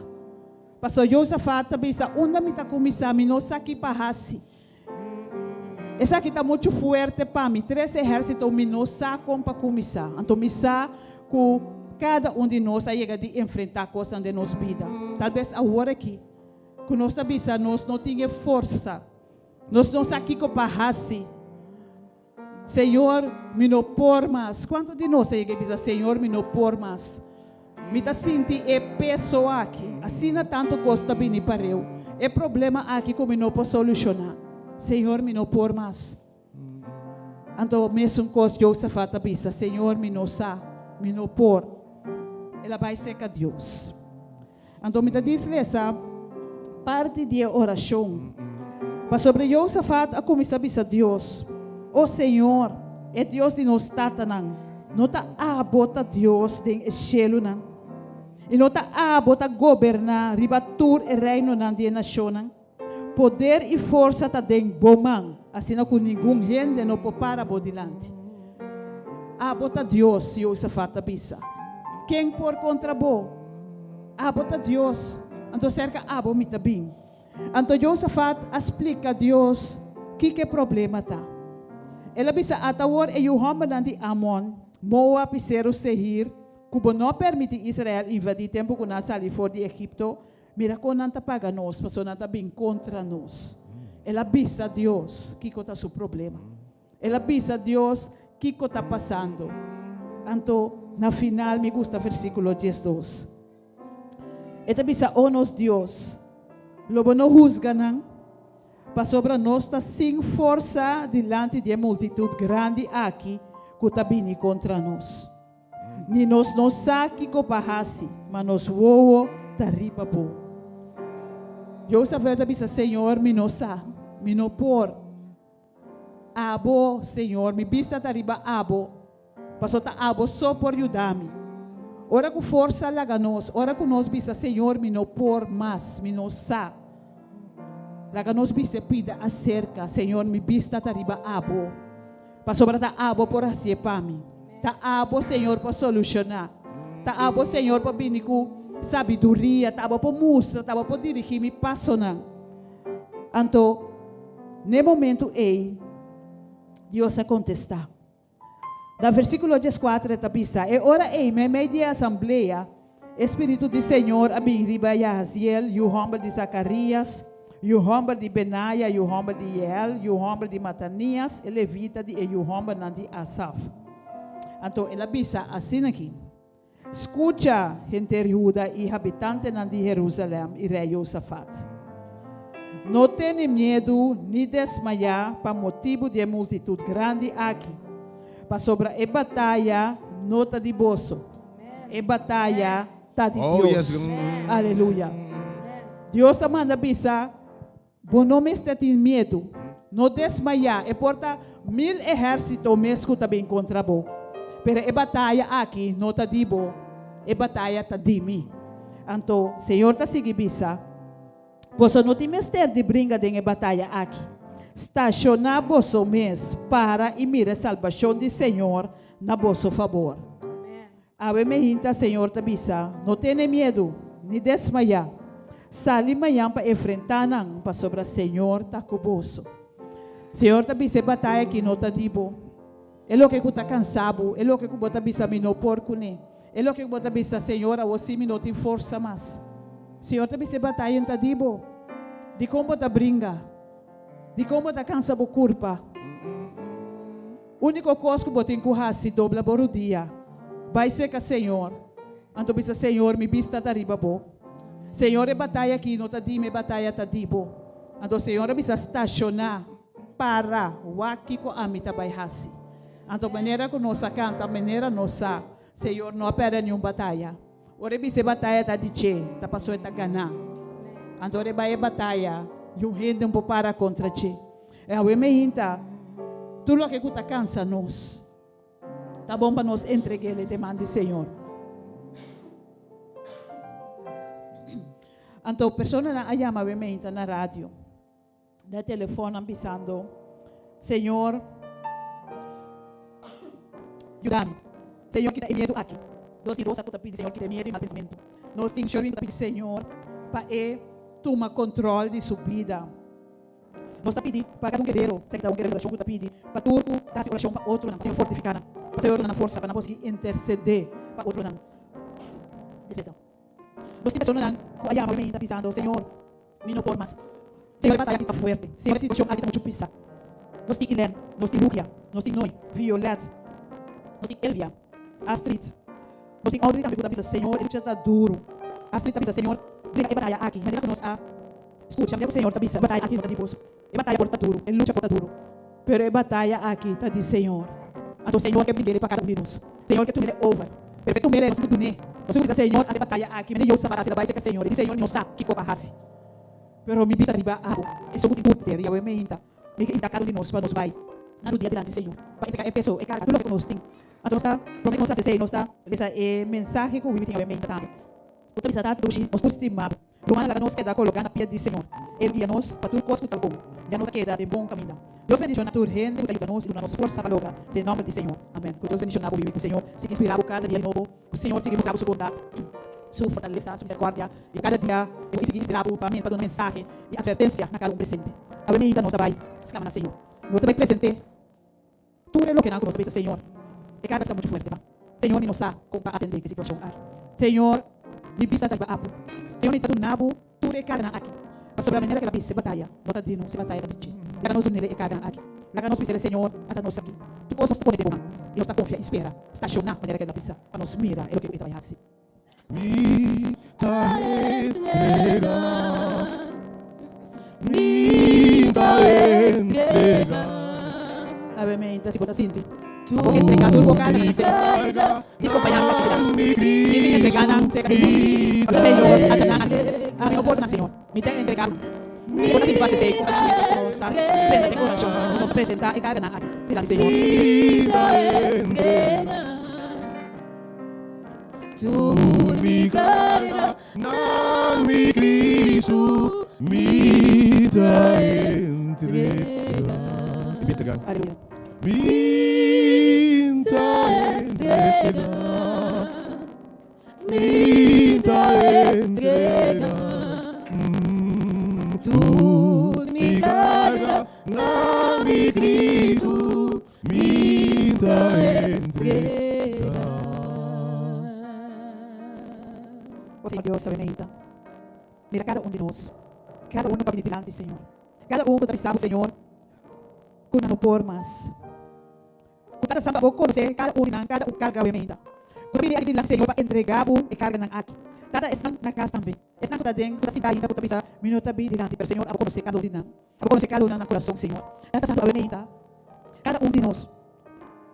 Pastor Josafat pensa, onde me está começando, me não sabe para assim. Essa aqui está muito forte para mim. 3 exércitos me não sabe como para começar. Então me sabe que cada de nós chega de enfrentar coisas de nossa vida. Talvez agora aqui, que nós nós não temos força. Nós não sabemos para assim. Senhor, me não por mais. Quanto de nós chega e diz, Senhor, me não por mais. Me está sentindo peso aqui. Assim não tanto custa bem para eu. É problema aqui que me não posso solucionar. Senhor, me não por mais. Então, mesmo coisa Josafat diz, Senhor, me não sa, me não por. Ela vai ser com Deus. Então, me diz essa parte de oração. Para sobre Josafat, a começar a dizer a Deus, oh Senhor, é Deus de nós tatanang. Não está a botar Deus de céu não. E não está a botar governar, ribatur e reino na de nação. Poder e força está dentro bomang, assim não com nenhum gente não pode parar bodilante. A botar Deus, Josafat bisa. Quem por contra bo? A botar Deus. Então cerca a bo mita bem. Então Josafat explica a Deus que problema está. Ela bisa atawar e o Haman de Amon, Moab e Seir, que não permite Israel invadir tempo que nós saímos fora de Egipto. Mira com nanta paga nós, passou nanta bem contra nós. Ela bisa a Deus que está seu problema. Ela bisa a Deus que está passando. Então, na final, me gusta o versículo 12. Ela bisa, oh nos Deus, lobo não juzga não, para sobre nós está sem força diante de multitud grande aqui que está vindo contra nós. Ni nós não sabe que pahasi, mas nós voamos taripa po. Josafat disse, Senhor, me não sabe, me não por. Abo, Senhor, me vista tariba abo, Pastor ta abo só por ajudar-me. Ora com força laga nós, ora com nós bisa Senhor, me não por mais, me não sa. Laga nós bisa pida acerca, Senhor, me vista tariba abo. Pastor ta abo por assim para mim. Ta abo, Senhor, para solucionar. Ta abo, Senhor, para vir com sabedoria, ta abo para mostrar, ta abo para dirigir me passo na. Então, no momento aí, Deus a contestar. Da versículo 14 está bisa, e ora ei, me meio de assembleia, Espírito do Senhor, abiriba Yaziel, e o homem de Zacarias, e o homem de Benaia, e o homem de Yel, e o homem de Matanias, e levita de e o homem de Asaf. Então, ela bisa assim aqui. Escucha, gente Judá e habitante de Jerusalém, e rei Josafat. Não tenha medo, nem desmaiar, para motivo de multitud grande aqui. Para sobre a batalha, não está de bolso. A batalha está de Deus. Yes. Aleluia. Deus está mandando bisa, bom não me está tendo medo, não desmaiar. E porta 1000 exércitos mesmo também contra você. Pero a batalha aqui não está de você, a batalha está de mim. Então, Senhor está seguindo bisa, você não tem mestre de brinca de a batalha aqui. Estacionar vosso mês para e mira a salvação do Senhor na vosso favor. Ave me hinta, Senhor, tabisa, não tenha medo, nem desmaiar. Sali manhã para enfrentar não, para sobre o Senhor tá com vosso. Senhor, tabisa, a batalha que não tá dibo. É o que eu tá cansado, é o que eu bota bisa me não porco nem. É o que eu bota bisa, Senhor, a você me não tem força mais. Senhor, tabisa, a batalha não tá dibo. De como tá brinca. De como tá cansado curpa. Único coisa que eu tenho que se dobla por o dia. Vai ser que Senhor. Então bisa Senhor me vista tariba bo. Senhor é batalha aqui, não tá di me batalha tá di bo. Então Senhor bisa estacionar para o aqui com a mita vai hasi. Então maneira que nós canta, maneira nossa. Senhor não opera nenhuma batalha. Ora bisa batalha tá di che, tá passou tá ganhar. Então ora vai batalha. E um rei não para contra ti. É a me hinta. Tudo o que está cansa nós. Tá bom para nós entregar ele demanda Senhor. Então pessoa na ayama me hinta na rádio. Da telefone avisando, Senhor, ajuda-me. Senhor, que tem medo aqui. Nós temos que pedir Senhor que tem medo e mal pensamento. Nós temos que pedir Senhor para toma controle de sua vida. Nós está pedindo para cada guerreiro, se cada guerreiro está pedindo para tudo, dar oração para outro, não, fortificar, para ser outro na força, para não conseguir interceder para outro não. Desculpa. Nós temos pessoas que aí a mãe está pensando, Senhor, me não pode mais. Senhor, a batalha aqui está forte. Senhor, a situação aqui está muito pisa. Nós temos Helene, nós temos Lucia, nós temos Noi, Violette, nós temos Elvia, Astrid, nós temos Audrey também que está pensando, Senhor, ele já está duro. Astrid está pensando, Senhor, diga a batalha aqui, mas diga que nós escuta, mas o Senhor está pensando, batalha aqui não está de bolso. A batalha porta duro, ele luta porta duro. Pero a batalha aqui está de Senhor. Então, Senhor, que primeiro para cada um de nós. Senhor, que tu me dê over. Pero que tu me dê, nós me dê. Você diz, Senhor, a batalha aqui, mas eu sabe se vai ser que Senhor. Ele Senhor não sabe que copa raci. Pero me bisa riba abo. É só muito ter, e eu me inta. Me inta cada um de nós para nos vai. Na dia delante Senhor. Para entregar a pessoa, e carga tudo que nós temos. Então, está, promete nós a nós está, essa é mensagem que eu tenho me inta. O que está tudo, nós costumamos. Romana laga nos queda colocar na pia de Senhor. Ele guia nos para tudo coisa que bom. Já nos queda de bom caminho. Deus bendiga a tua gente, que ajuda nos e nos força para logar. Em nome de Senhor. Amém. Que Deus bendiga a vida do Senhor. Se inspirar cada dia de novo. O Senhor siga mostrar sua bondade, sua fortaleza, sua misericórdia. E cada dia eu vou seguir inspirar para mim, para dar uma mensagem de advertência na cada um presente. A mim ainda nós vai exclamar na Senhor. Nós também presente. Tudo é o que nós precisamos, Senhor. E cada dia muito forte. Senhor, não sabe como atender que situação. Senhor, me pisa da apo. Senhor, está do nabo, tudo é carne aqui. Mas sobre a maneira que ela se batalha, não está dizendo se batalha da gente. Lá nós unir é carne aqui. Lá nós precisamos, Senhor, até nós aqui. Tu podes pôr de bom. E nós está confia, espera, estacionar a maneira que ela precisa. Para nós mirar, é o que eu trabalhar assim. Me tá entregar. Obviamente, se bota assim. Porque entregar tudo bocado na Senhor. Descompanhar a atividade. Dizem entregar na Senhor, até a minha porta na Senhor. Me tem entregado. Se bota assim, vai ser com a nossa prenda de coração. Vamos apresentar e carregar na Senhor. Tu me carga na mi Cristo, me da entrega. Repita, Aleluia. me da entrega. Me da entrega. Tu me carga na mi Cristo, me da entrega. O Senhor Deus, sabe, mira cada de nós. Cada um para diante, Senhor. Cada um para pensar, Senhor. Quando não por mais. Quando está samba, conhecer cada um de cada carga emenda. Quando ele aqui Senhor para entregar e carga na aqui. Cada estão na casa também. Estão com a dentro da cidade, para pensar, minuto bem diante, pero Senhor, a conhecer cada um de nós. A conhecer cada um no coração, Senhor. Cada santo emenda. Cada um de nós.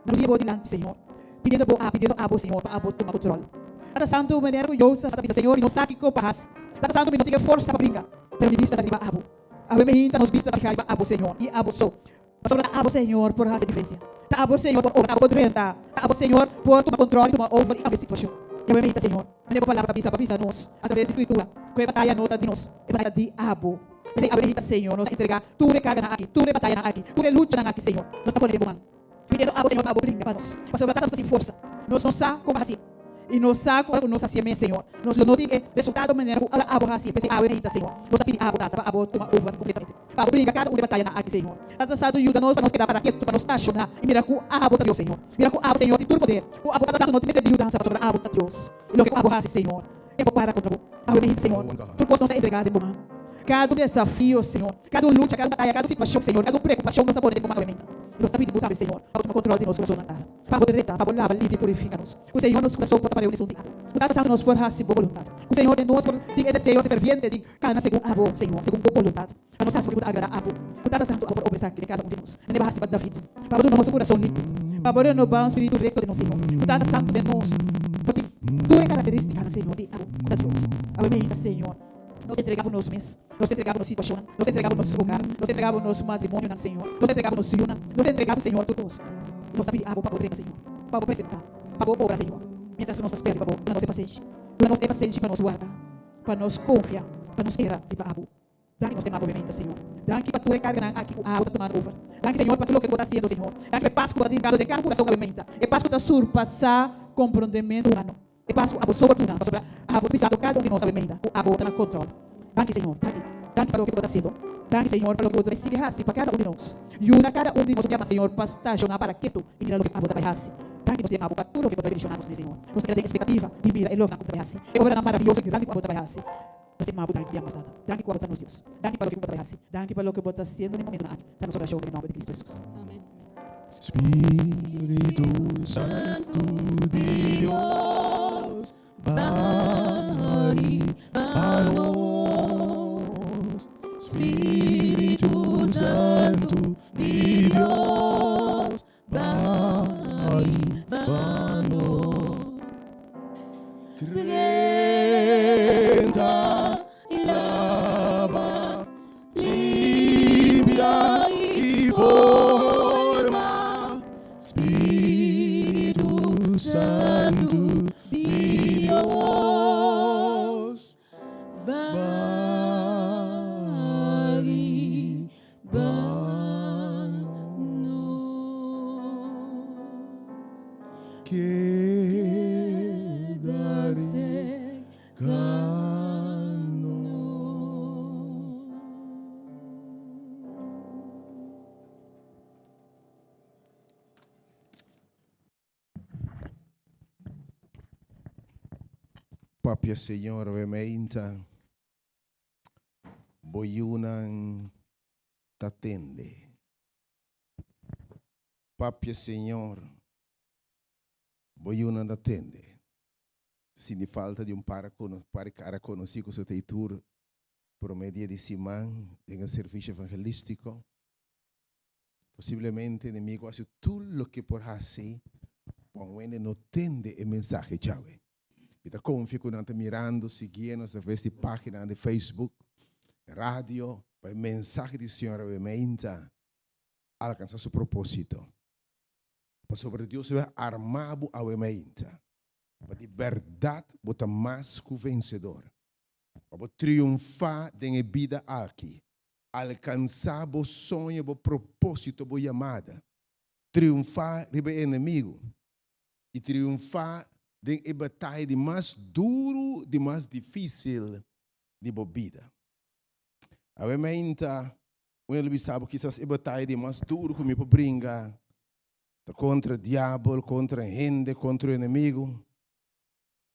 No dia diante, Senhor. Pedindo a Senhor, para tomar controle. Cada santo maneira que eu para pensar, Senhor, e não sabe que eu passo. Cada santo me não tem força para brincar. Pero me vista da riba abo. A emenda nos vista da riba abo, Senhor. E abo sou. Pastor, abo, Senhor, por raça de diferença. Abo, Senhor, por obra, abo, renta. Abo, Senhor, por tomar controle, tomar over e abrir situação. E a emenda, Senhor. Não é palavra para pisar nós, através da escritura. Que é batalha nota de nós. É batalha de abo. Mas a emenda, Senhor, nós entregar. Tu recarga na aqui, tu batalha na aqui, tu luta na aqui, Senhor. Nós estamos podendo, pedindo abo, Senhor, abo, brinca para nós. Pastor, estamos sem força. Nós não sabemos como assim. E nós sabemos como nós hacemos, Senhor. Nós não temos resultado maneira como abo assim. Pensei, abo, emenda, Senhor. Nós pedimos abo, para abo, tomar over completamente. Para brincar cada de batalha na aqui, Senhor. Cada santo ajuda nós para nós quedar para quieto, para nós estacionar. E mira com abo, Deus, Senhor. Mira com abo, Senhor, de tudo poder. O abo, cada santo não tem esse ajuda sobre abo, Deus. E lo que abo hace, Senhor. É para contra o abo, emenda, Senhor. Por posso nos entregar de bom. Cada desafio, Senhor. Cada luta, cada batalha, cada situação, Senhor. Cada preocupação, nós estamos podendo tomar emenda. Nós estamos pedindo, sabe, Senhor, para tomar controle de nosso coração na cara. Para poder retar, para lavar, livre e purificar-nos. O Senhor nos coração para eu nesse dia. O Tata Santo nos por raça e boa vontade. O Senhor de nós por ter desejo ferviente de cada segundo abo, Senhor, segundo boa vontade. Para nós sabemos que pode agradar abo. O Tata Santo por obrar de cada um de nós. Não é raça para David. Para o nosso coração limpo. Para poder no bom espírito recto de nós, Senhor. O Tata Santo de nós. Porque tu é característica, Senhor, de abo, da Deus. Amém, Senhor. Nós entregamos nosso mês, nós entregamos nossa situação, nós entregamos nosso lugar, nós entregamos nosso matrimônio, Senhor, nós entregamos nosso Senhor, nós entregamos, Senhor, tudo. Nós pedimos para poder, Senhor, para apresentar, para obrar, Senhor. Mientras nós esperamos, para nós ser paciente, para nós ser paciente, para nós guardar, para nós confiar, para nós esperar e para abo. Dá que nós temos movimento, Senhor. Dá que para tu recarga aqui o abo está tomando over. Dá que, Senhor, para tudo o que você está fazendo, Senhor. Dá que Páscoa para dedicar de cada coração movimenta. É Páscoa para surpassar compreendimento humano. É Páscoa abo sobretudo, para abo pisado cada um de nós movimenta. O abo está no controle. Danke, Senhor. Danke para o que você está fazendo. Danke, Senhor, para o que você vai seguir assim para cada um de nós. E una cada um de nós chama, Senhor, para estacionar para quieto e mirar o que a boa vai assim. Danke, nós temos para tudo o que você vai direcionar, Senhor. Nós temos expectativa de mirar e logo na conta vai assim. É obra maravilhosa e grande que a boa vai assim. Nós temos uma boa ideia. Danke para o que Deus. Danke para o que você vai assim. Danke para o que você está fazendo no momento na está na oração em nome de Cristo Jesus. Amém. Espírito Santo de Deus, vai para nós. Espírito Santo de Deus, vai para nós. Trenta e lava, limpia e forma. Espírito Santo de Deus, quedaré cano. Papia Senhor, veramente, boiunan tatende. Papia Senhor, boiunan tatende. Se de falta de para cara conocido seu teitur, por meio de Simão, em um serviço evangelístico, possivelmente inimigo hace tudo o que por fazer, quando não tende o mensagem chave. Então, confio que não está mirando, seguindo através de página de Facebook, rádio, para o mensagem do Senhor, obviamente, alcançar seu propósito. Para sobre Deus, vai armado, obviamente. Mas de verdade, bota mais que o vencedor. Para triunfar em vida aqui. Alcançar o sonho, o propósito, a chamada. Triunfar sobre o inimigo. E triunfar em batalha de mais duro, de mais difícil de vida. Obviamente, eu sabe que essas batalhas de mais duro que me brinca contra o diabo, contra a gente, contra o inimigo.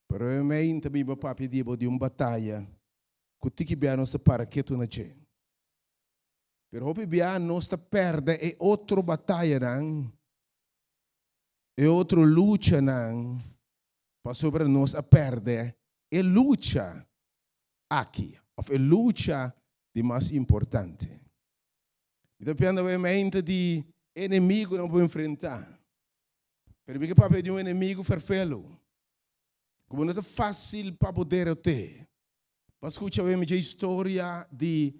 Pero obviamente, meu papi dibo de uma batalha que tiki bia nossa para que tu nache. Pero hope bia nossa perde é outra batalha não, é outra luta não, para sobre nós a perder é luta aqui, ou é luta de mais importante. Depende obviamente de inimigo não vou enfrentar. Pero que papi de um inimigo ferfelo. Como não é fácil para poder ter. Mas escuta bem a história de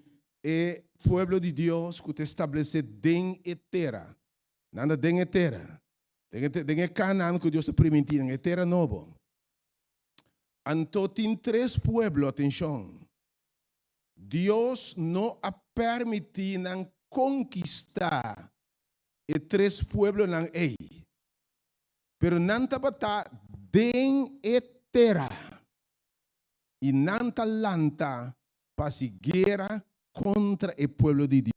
pueblo de Deus que te estabelece den e terra. Nada den e terra. Den e Canaã que Deus te permitiu, en terra novo. Então tem três pueblos, atenção. Deus não a permitiu conquistar e três pueblos não ei. Pero não te bata den e terra. E não te lanta para guerra contra o pueblo de Deus.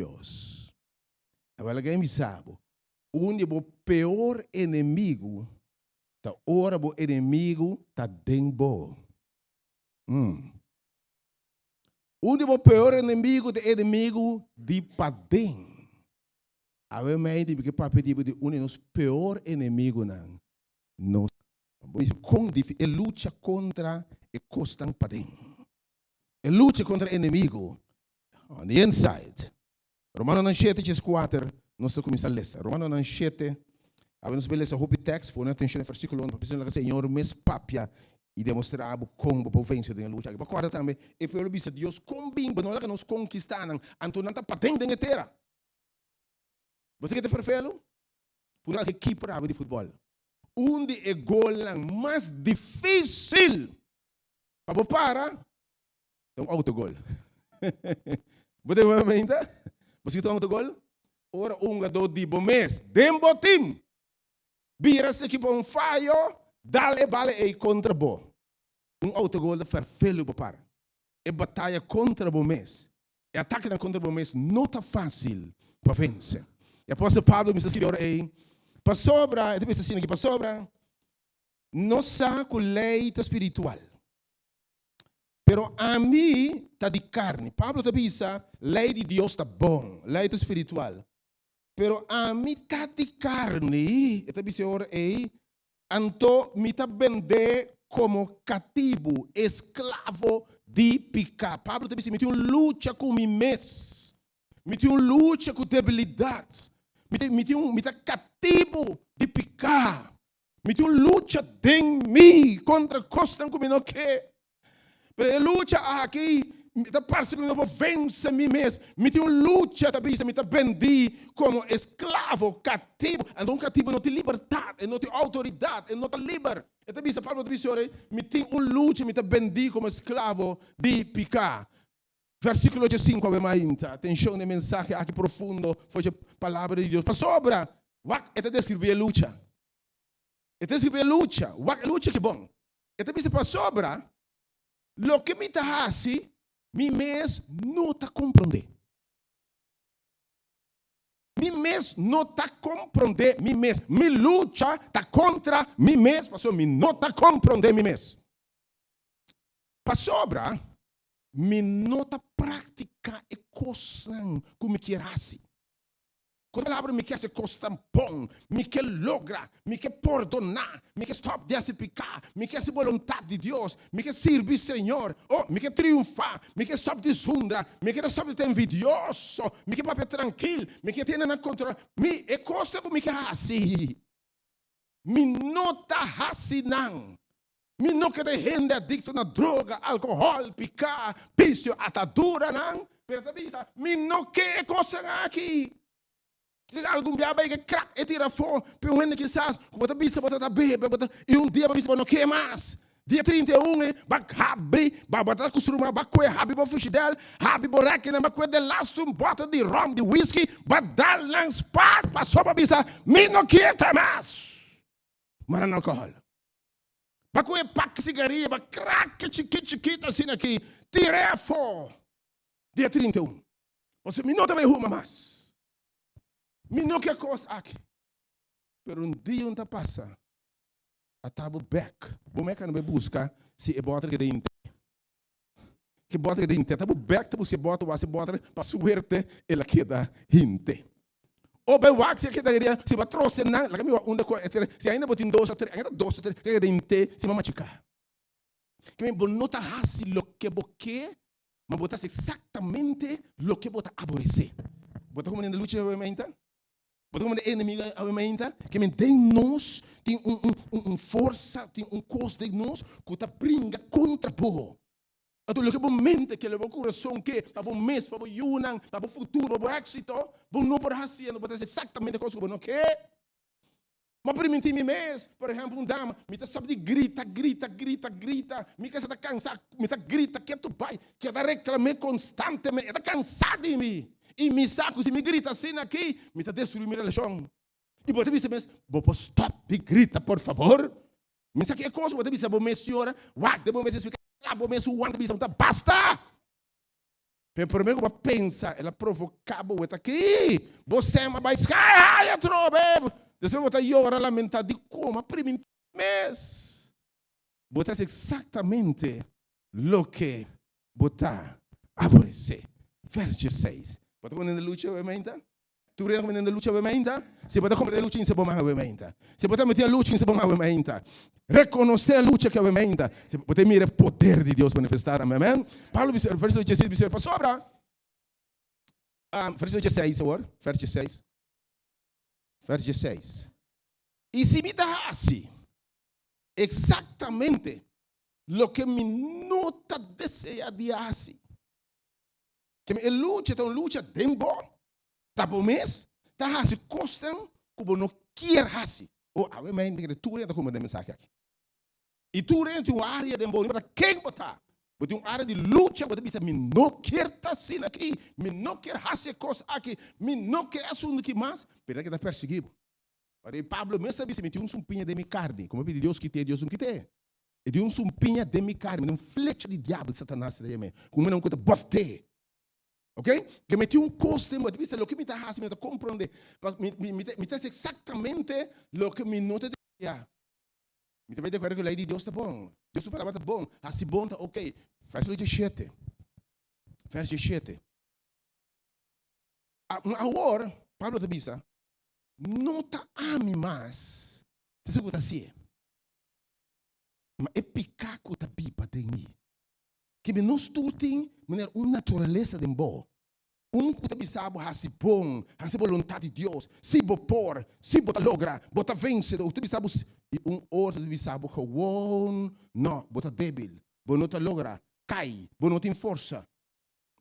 Deus. Agora alguém me sabe. Onde o pior inimigo, tá ora o inimigo tá dentro. Onde o pior inimigo é inimigo de padem. A ver mais de que papai diz de um dos pior inimigo não. Nós ele luta contra e costan padem. Ele luta contra o inimigo. On the inside. Romano 7:4, nós começamos a ler. Romano 7, nós vamos ler o texto, por atenção no versículo 1, para que o Senhor me papia e demonstrar como o vencer da luta. Para agora também, e pelo visto Deus combina, não é que nós conquistamos, então não está patente em terra. Você quer ter felo? Por uma equipe de futebol. Onde é o gol mais difícil para parar, é um autogol. Você vai você tem um autogol? Ora, jogador de bom mês. Dembo team. Vira-se que bom falho, dá-lhe bala e contra bom. Autogol de farfelo para. É batalha contra bom mês. É ataque contra bom mês não está fácil para vencer. E o apóstolo Pablo me escreveu aí. Para sobra, depois assim aqui, para sobra, não saco leite espiritual. Pero a mim está de carne. Pablo está dizendo, lei de Deus está bom, leite espiritual. Pero a mim está de carne. Está dizendo, então me está vender como cativo, escravo de pecado. Pablo está dizendo, me tem uma luta com mim mesmo. Me tem uma luta com debilidade. Me tem cativo de pecado. Me tem uma luta de mim contra coisas que não quer. Mas a luta aqui, parece que eu não vou vencer a mim mesmo. Me tem uma luta, me está vendido como escravo, cativo. Então, cativo não tem liberdade, não tem autoridade, não está livre. Então, Pablo diz, me tem uma luta, me está vendido como escravo de pecado. Versículo 5, atenção na mensagem aqui profundo, foi a palavra de Deus. Para sobra, ele descreve a luta. Ele descreve a luta. A luta que bom. Ele diz, para sobra, lo que me está assim, me mesmo não está compreendendo. Me mesmo não está compreendendo, me mesmo. Me luta está contra mim mesmo, pastor, me não está compreendendo mim mesmo. Para sobra, me não está praticar e coisa como querasse. Quando a palavra me quer ser coisa bom, me quer lograr, me quer perdonar, me quer stop desse pecado, me quer ser vontade de Deus, me quer servir Senhor, me quer triunfar, me quer stop de sundra, me quer stop de ter envidioso, me quer papai tranquilo, me quer ter na controle, me é coisa como me quer assim. Me não está assim não. Me não quer ter gente adicto na droga, álcool, pecado, vício, atadura não. Me não quer coisa aqui. Se algum dia vai que crack e tira fora, pero gente que sabe, bota bisa, bota bebe, e dia vai bisa não quer mais. Dia 31, vai abrir, vai botar costurma, vai coer, rabi para fuxidel, rabi boraque, vai coer de laço, bota de rum, de whisky, vai dar lanç par, passou para bisa, me não quer mais. Mas não alcohol. Vai coer pack cigaria, vai crack chiquita assim aqui, tira fora. Dia 31. Você me não também ruma mais. Me não quer coisa aqui. Pero dia não passa. A tabo back. Como é que não vai buscar se é bota que dentro? Que bota que dentro? Tabo back, tabo se bota, você bota para suerte, ela queda hinte. Ou bem wax que daria se vai trouxe na, lá que me onda se ainda botin dois ou três, ainda dois ou três que dentro se vai machucar. Que me bonota hasi lo que boque, mas botar exatamente lo que bota aborrecer. Bota como na luta obviamente. Porque o inimigo, que tem nós, tem força, tem coisa de nós, que está brinca contra o povo. Então, o que momento que leva o coração que, para o mês, para o yunang, para o futuro, para o êxito, não pode fazer, não pode fazer exatamente a coisa que não quer. Mas para mim, mês, por exemplo, um dama, me está só de grita, me está cansado, me está grita, que tu pai, que está reclamando constantemente, está cansado de mim. E me saco, se me grita assim aqui, me está destruindo minha relação. E você diz mesmo, vou stop de grita, por favor. Me saque a coisa, você diz, vou me senhora, vou me explicar, vou me suar, basta! Pero primeiro que pensa, ela provocava o aqui. Você vai escalar, eu trobe. Depois você chora, lamentar de como a primeira mês. Você é exatamente o que você aborrece. Verso 16. Você está luta, obviamente? Tu rende com luta, obviamente? Se você comprar luta, você pode obviamente. Se você meter luta, você pode obviamente. Reconhecer a luta que obviamente. Se você mira o poder de Deus manifestar, amém? Paulo, verso 16, diz para sobra. Verso 16, agora. Verso 16. Verso 16. E se me dá assim, exatamente o que me nota deseja de assim. Que me luta, então luta tempo. Tá bom mês? Tá assim, costam como não quer assim. Ou a mãe que tu renda como de mensagem aqui. E tu renda uma área de bom para quem botar. Botar uma área de luta, botar bisa me não quer tá assim aqui, me não quer fazer coisa aqui, me não quer assunto aqui mais, pera que tá perseguido. Aí Pablo mesmo sabe se metiu um sumpinha de minha carne, como pedi Deus que te, Deus não que te. E de um sumpinha de minha carne, um flecha de diabo de Satanás de mim, como não conta bofte. Ok? Que meti um costo, mas viste o que me está fazendo, me está compreendendo, me está exatamente o que me nota de ya. Me está vendo que a lei de Deus está bom, Deus está bom, assim bom está ok. Verso 17. Verso 17. Agora, Pablo te diz, não está ame mais, te sei o que assim, mas é picaco da pipa de mim. Que nós tutem uma natureza de bom. Que te sabe assim bom, assim vontade de Deus. Se bo por, se bota logra, bota vence, tu sabe e outro te sabe que não, bota débil, bota logra, cai, bota tem força.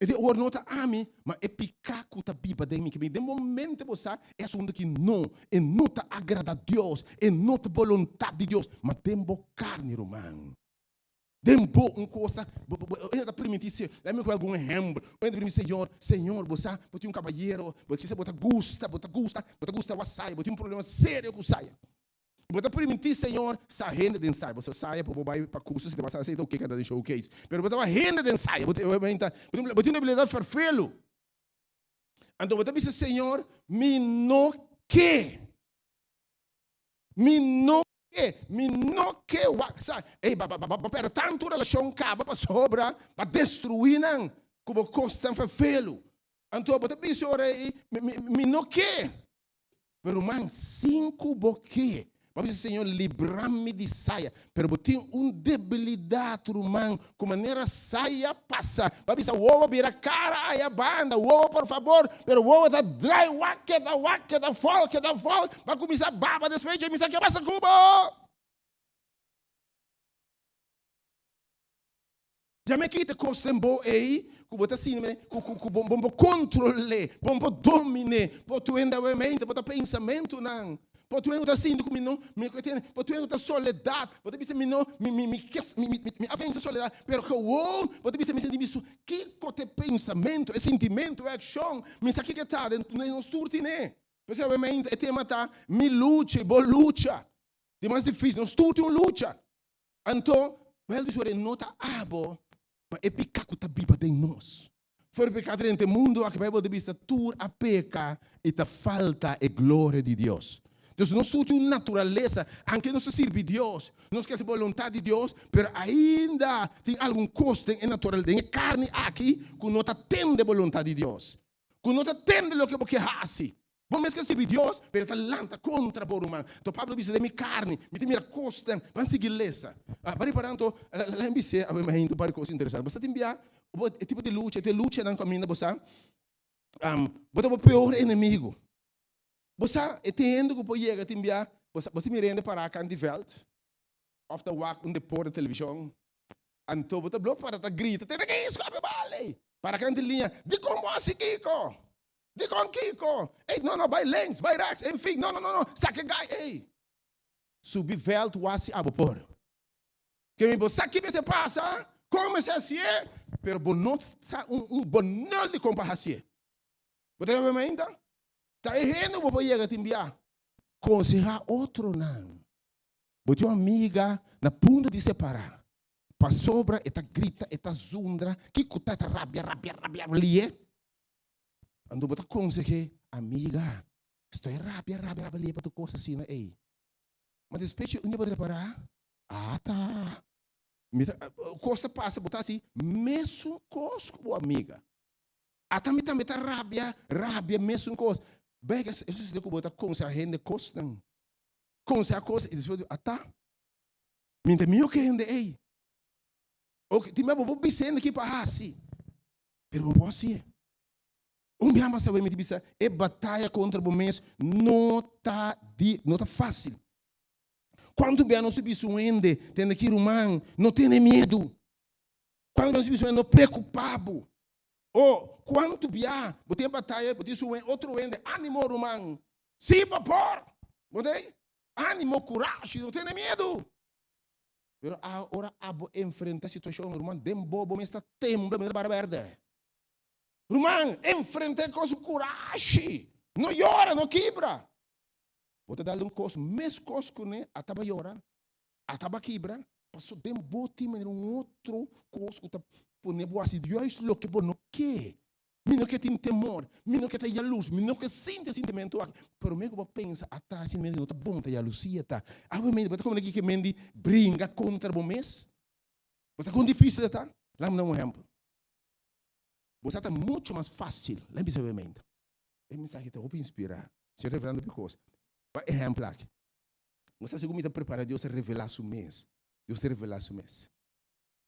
E de agora não tá ame, mas é picaco da Bíblia de mim que de momento você é assunto que não tá agrada a Deus, não tá vontade de Deus, mas tem bo carne romano. Tempo costa, ainda permitir, lembra com algum exemplo, ainda permitir, Senhor, você tem um cavalheiro, você bota gusta, você sai, você tem um problema sério com saia. Você permitir, Senhor, essa renda de ensaio, você saia para curso, se você aceita o que cada showcase, mas você vai renda de ensaio, você tem uma habilidade de farfelo. Então você diz, Senhor, me não que para tanto relação acaba para sobra, para destruir não, como costa farfelo. Então você diz, Senhor, me não que, pero man 5 boque. Mas Senhor, livra-me de saia. Pero eu tenho uma debilidade, irmão. Com maneira saia passa. Mas o ovo vira cara aí a banda. O ovo, por favor. Pero o ovo está dry, whack, da fall. Vai começar a baba, despedir, me sabe que passa cubo. Já me quita costem bo aí. Que você assim, que bom controle, bom domine. Porque ainda é mente, porque pensamento não. Porque tu está sendo como não, porque tu está soledade, porque você me avança soledade, pero que o porque você me sente isso, que cote pensamento, é sentimento, é ação, me sabe que está, não esturte né? Você obviamente é tema tá, me luta, boa luta, é mais difícil, não esturte luta. Então, velho dizer não tá abo, mas é picaco tá biba de nós. Foi pecado neste mundo, a que vai poder vista tur a peca e ta falta a glória de Deus. Então, nós somos uma natureza, aunque nós servimos Deus, nós queremos a vontade de Deus, mas ainda tem algum custo em natureza, tem carne aqui, que não atende a vontade de Deus, que não atende o que você faz. Vamos que servir Deus, mas está lanta contra o humano. Então, Pablo diz, de minha carne, me tem minha costa, vamos seguir lessa. Para então, lá em BC, a minha gente, para coisa interessante. Você tem enviar, o tipo de luta não caminha, você é o pior inimigo. Você entende que pode chegar a enviar, você me rende para a Cantiveld, of the walk on the port da televisão, então você bloqueia para a grita, tem que isso, vale, para a cantilinha, de como assim, Kiko? De como Kiko? Ei, não, vai lens, vai rax, enfim, não, saque gai, ei. Subir veld, wasi, abo por. Que me você aqui você passa, como se assim, pero bonot bonol de comparação. Você vai me ainda? Está errando, vou chegar a te enviar. Aconselhar outro não. Vou ter uma amiga na ponta de separar. para sobra, eta grita, eta zundra, que cuta, eta rabia, lie. Ando bota consegue, amiga, estou rabia, lie para tu coisa assim, ei. Mas despeche, onde pode reparar? Ah, tá. Costa passa, botar assim, mesmo cosco, amiga. Até me também tá rabia, mesmo costa. Bem, isso se deu botar com se a rende costam. Com se a costa, e depois, tá. Minta mio que rende, ei. Ok, time vou bisendo aqui para assim. Pero não posso ir. Dia mais eu me disse, é batalha contra o mês, não tá fácil. Quando bem não se bisuende, tem que ir humano, não tem medo. Quando não se bisuende, não preocupado. Quando bem, você batalha, você suende, outro ende, ânimo humano. Sim, papor. Você? Ânimo, coragem, não tem medo. Pero agora abo enfrenta a situação, irmão, dem bobo, me está temblando de barra verde. Irmão, enfrenta com coragem. Não chora, não quebra. Você dá um costo, mesmo costo, né? Ataba chora, ataba quebra, passou dem bote, mas outro costo, tá põe boa assim, Deus lo que bom, não que. Me não que tem temor, me não que tem luz, me não que sente sentimento aqui. Pero me que pensa, até assim mesmo não tá bom, tá a lucia, tá. Obviamente, você como que mendi brinca contra o mês? Você é com difícil, tá? Lá me dá um exemplo. Você está muito mais fácil, lembre-se obviamente. É mensagem que eu vou inspirar. Se revelando por coisa. Por exemplo aqui. Você seguro está preparado, Deus te revelar o mês. Deus te revelar o mês.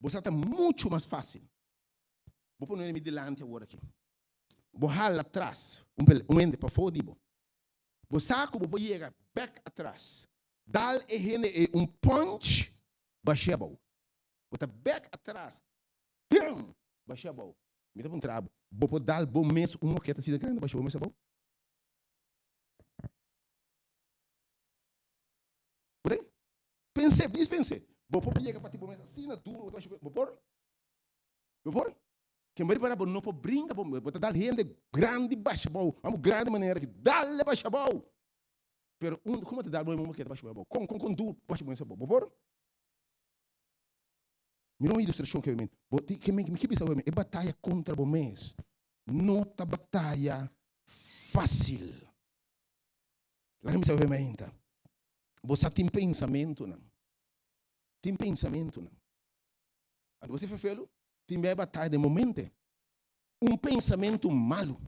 Você está muito mais fácil. Vou pôr o inimigo delante agora aqui. Vou ralar atrás. Ende para fora. Vou saco, vou chegar back atrás. Dal e punch, baixar a bola. Vou estar back atrás. Baixar a bola. Me dá um trabalho. Vou dar bom mês, uma que está sendo grande, baixar o mês a bola. Pensei. Vou chegar para ti, bom mês, assim, duro, vou pôr. Que me para não pode brincar, vou dar gente grande baixa bola, vamos grande maneira que dá-lhe baixa bola. Pero como te dá bom que baixa bola? Com duro baixa bola, vou pôr. Mira uma ilustração que eu me que pensa é batalha contra o mês. Não é batalha fácil. Lá que me sabe ainda. Você tem pensamento não? Tem pensamento não? Quando você faz felo, tem batalha de momento. Pensamento malo,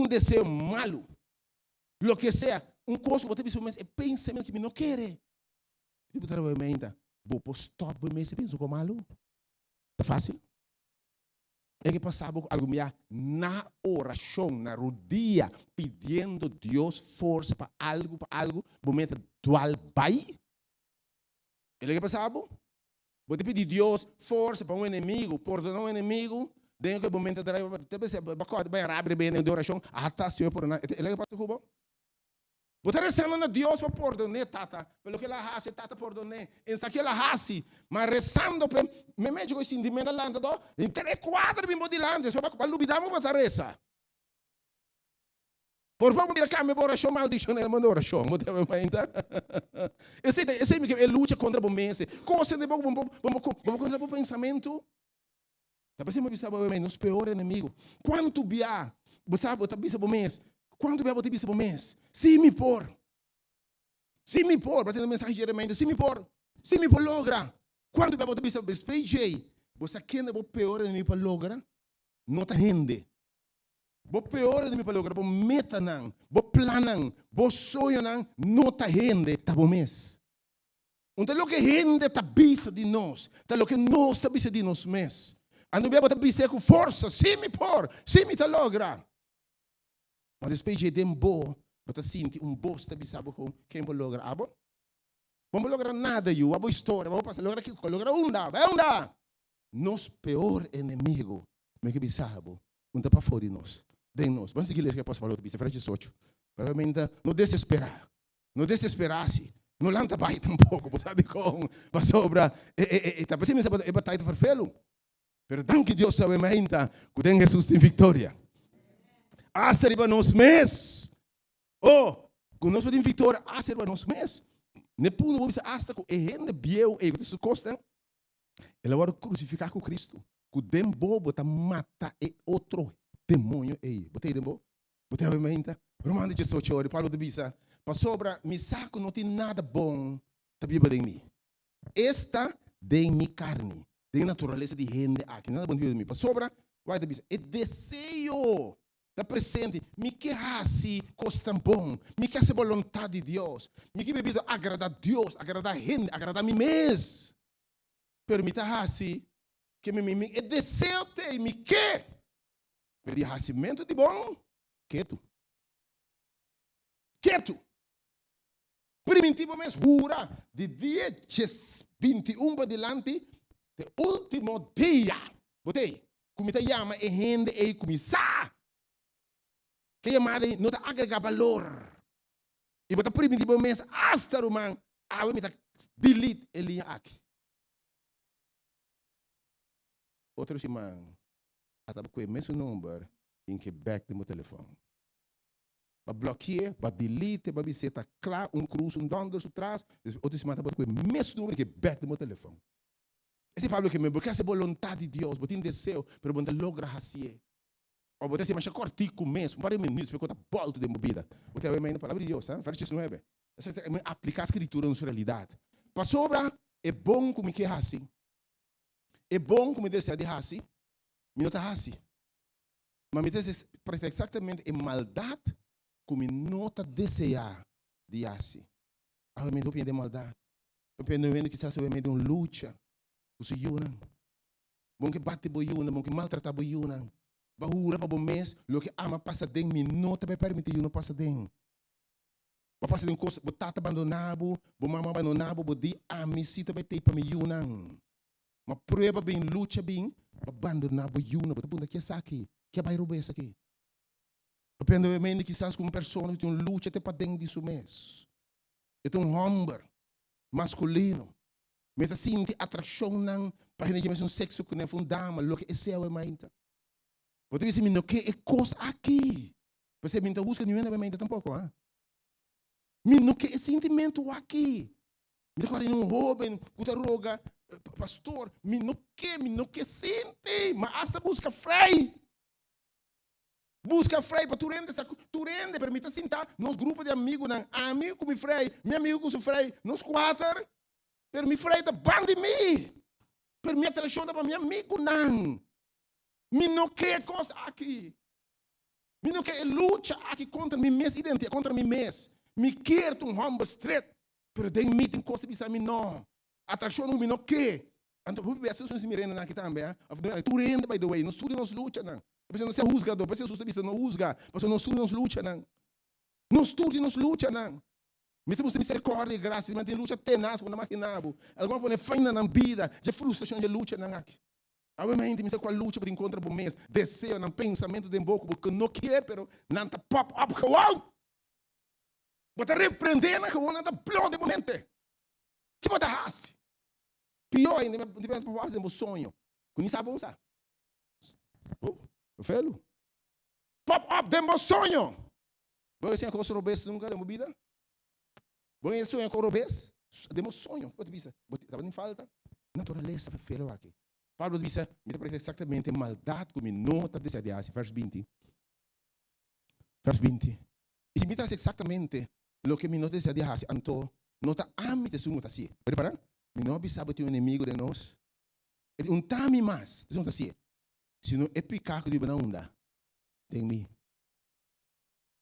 desejo malo, lo que seja, coisa que você pensa, mas é pensamento que me não quer. Tipo trabalho ainda. Vou postar o mês e penso como malo. É fácil. É que passava algo na oração, na rodia, pedindo Deus força para algo, momento dual vai. É que passava. Vou te pedir Deus força para inimigo, perdonar um inimigo, dentro do momento da vai abrir bem na oração, até Senhor por nada. É que passava. Você rezando a Deus para perdonar, tata. Pelo que ela hace, tata perdonar. Em que ela hace, mas rezando, me mete com esse sentimento lá, em 3-4 minutos de lá, só para lubidar para reza. Por favor, mira cá, me vou oração, maldição, não é oração. Esse é que é luta contra o mês. Coisa de vamos contra o pensamento. Depois você me avisa, nos piores inimigos. Quanto bia, você avisa o mês. Quando eu vou te dizer o mês? Se me por, para ter uma mensagem diariamente, se me por logra. Quando eu vou te dizer, despejei, você quer o pior de mim para logra, não está rende. O pior de mim para logra, o meta não, o planan, o sonho não está rende, está bom mês. Então, o que rende está bisa de nós, está o que nós está bisa de nós mês. Ando eu vou te dizer com força, se me te logra. Mas depois de tempo, você sente bosta de saber com quem pode lograr. Vamos lograr nada, vamos história, vamos passar, lograr onda. Nosso pior inimigo, me que sabe, não está para fora de nós. Vamos seguir que eu posso falar de isso, frente 18. Provavelmente, não desesperar-se. Não lanta vai tampouco, você sabe como, para sobra, talvez me sabe, batalha para felo. Pero danke Deus sabe ainda, que tem Jesus tem vitória. Hasta arriba nos mês. Quando nós podemos vitória, hasta arriba nos mês. Ne puno vou dizer hasta com rende bieu, isso costa. Ele vai crucificar com Cristo. Que o dembobo tá mata e outro demônio aí. Botei dembobo? Botei a mente. Romano 18, Paulo de Bisa. Para sobra, me saco não tem nada bom da Bíblia em mim. Esta de minha carne, de natureza de gente aqui, nada bom de mim. Para sobra, vai de Bisa. E desejo da presente, me que assim costa bom, me que essa vontade de Deus, me que bebida agradar a Deus, agradar a gente, agradar a mim mesmo. Permita assim, que me e desejo te, me que, pedir rascimento de bom, quieto. Quieto. Primitivo mês, jura, de dia 21 para diante, de último dia, botei, como te chama, e gente e começar. Que chamada não está agregar valor. E bota primitivo mês, hasta o man, me está delete ele aqui. Outro man, até com o mesmo número, em que back do meu telefone. Para bloquear, para delete, para você está claro, cruz, dono atrás, outro semana com o mesmo número que back do meu telefone. Esse Pablo que me bloqueia essa vontade de Deus, botem desejo, para você lograr assim. Ou você se mancha cortico mesmo, vários minutos, para contar volta de movida. Você vai na palavra de Deus, versos 9. Essa é aplicar a escritura na sua realidade. Para sobra, é bom como que é assim. É bom como deseja de assim, mas não está assim. Mas me diz exatamente a maldade como não está desejar de assim. Eu me dou de maldade. Eu penso que se você me dá uma luta, você yuna. Bom que bate boiuna, bom que maltrata boiuna. Bahura para o mês, lo que ama passa dentro, minuto vai permitir não passa dentro. Vai passar dentro coisa, tata abandonado, mamãe abandonado, di amisita vai ter para me yuna. Mas prova bem, luta bem, abandonar boiuna, porque bunda que é aqui, que vai roubar isso aqui. Eu penso que quizás como pessoa que tem uma luta até para dentro disso mês. É um homem masculino. Mas assim, tem atração não, para gente mais um sexo que não é fundama, lo que é seu é mais. Você diz assim, que é coisa aqui. Você me usa nenhuma ainda tampouco, ah? Me que é sentimento aqui. Me agora não rouba, puta roga, pastor, me que sente, mas hasta busca freio. Busca freio para tu rende, permita sentar, nos grupos de amigos, não, amigo com me freio, meu amigo com o freio, nos quatro, per me freio da banda de mim, per me atração para meu amigo, não. Me não quer coisa aqui. Me não quer luta aqui contra mim mesmo, identidade, contra mim mesmo. Me quer um humble straight, pero tem meeting coisa bisa me não. Atração não me não quer. Então, vou ver se você me rende aqui também, tu rende by the way, não estuda nos luta não. Você não se juzgador, você não juzga, você não estuda nos luta não. Não estuda nos luta não. Mas você misericórdia e graça, mas tem luta tenaz quando imaginava. Alguma coisa feina na vida, de frustração de luta não aqui. Obviamente, me qual luta para encontrar por mês, desejo, não pensamento de boca, porque não quer, pero não está pop up, que uau! Bota repreender, que uau, não está plano de momento. Que bota raça? Pior ainda, depende de fazer um sonho. Quando sabe usar. O felo. Pop up de meu sonho. Você tem coisa robês nunca na vida? Você sonha com robês? De meu sonho. Você pensa, estava em falta? Natureza, felo aqui. Pablo diz, me parece exatamente maldade como nota de Sadias, verso 20. Verso 20. E se me traz exatamente o que me nota de Sadias, então, nota ame de sua assim. Prepara? Me não sabe ter um inimigo de nós. Um tame mais, de sua assim. Se não é pecado de onda, tem mim.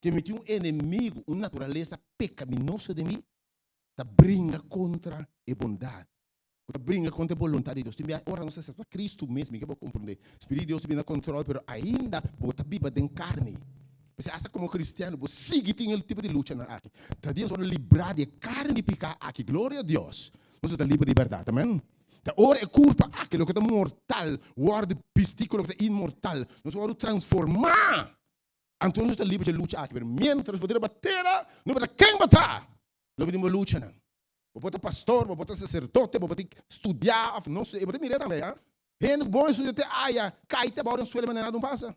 Que me tem um inimigo, uma natureza pecaminosa de mim, tá brinca contra a bondade. Quando brinca contra a vontade de Deus, ora não sei se é Cristo mesmo que eu vou compreender. O Espírito de Deus tem controle, mas ainda bota Bíblia dentro carne. Você acha como cristiano, você sigue tem aquele tipo de luta aqui. Tá Deus ora livrar de carne e picar aqui. Glória a Deus. Você está livre de verdade, amém? Tá ora é culpa aquilo que é mortal, o ar de pistículo que é imortal. Nós vamos transformar. Então nós estamos livres de luta aqui. Mientras você bater, não vai quem bater. Não podemos lutar, não. Vou botar pastor, vou botar sacerdote, vou botar estudar, não sei, vou botar mirar também, ah? Rendo bom estudar até aia, cai até bora, não suele, mas nada não passa.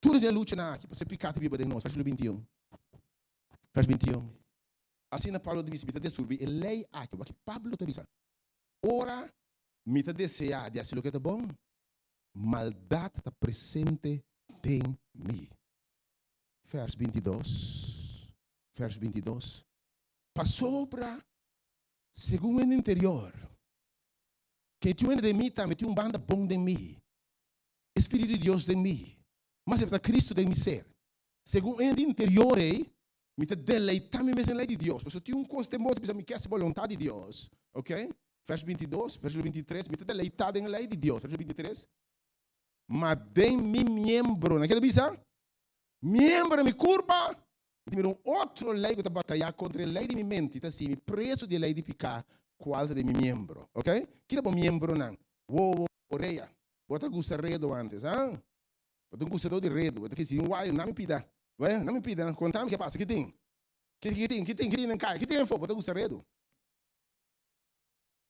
Tudo de luta na aqui, você picar viva de nós, versículo 21. Verso 21. Assim na Paulo diz, me destruir, e lei aqui, porque Pablo te diz, ora me te desejar de hacer lo que está bom, maldad está presente en mí. Vers 22. Vers 22. Para sobra, según el interior, que tu de mí também tem banda bom de mim. Espírito de Deus de mim. Mas é para Cristo de mim ser. Según el interior, me te deleitar-me mesmo na lei de Deus. Porque eu tenho coisa de modo que me quer a vontade de Deus. Ok? Vers 22, versículo 23. Me te deleitar na lei de Deus. Versículo 23. Mas de mi miembro, não é que diz? Miembro me curva. Tem outro lei que está batalhar contra a lei de minha mente. Está assim, preso de lei de picar. Qual de mi miembro? Ok? Que é o miembro não? Oreia. Bota gusta redo antes, ah? Bota gusta todo de redo. Bota que se não me pida. Não me pida. Contame o que passa. Que tem? Que tem não cai. Que tem fogo? Bota gusta redo.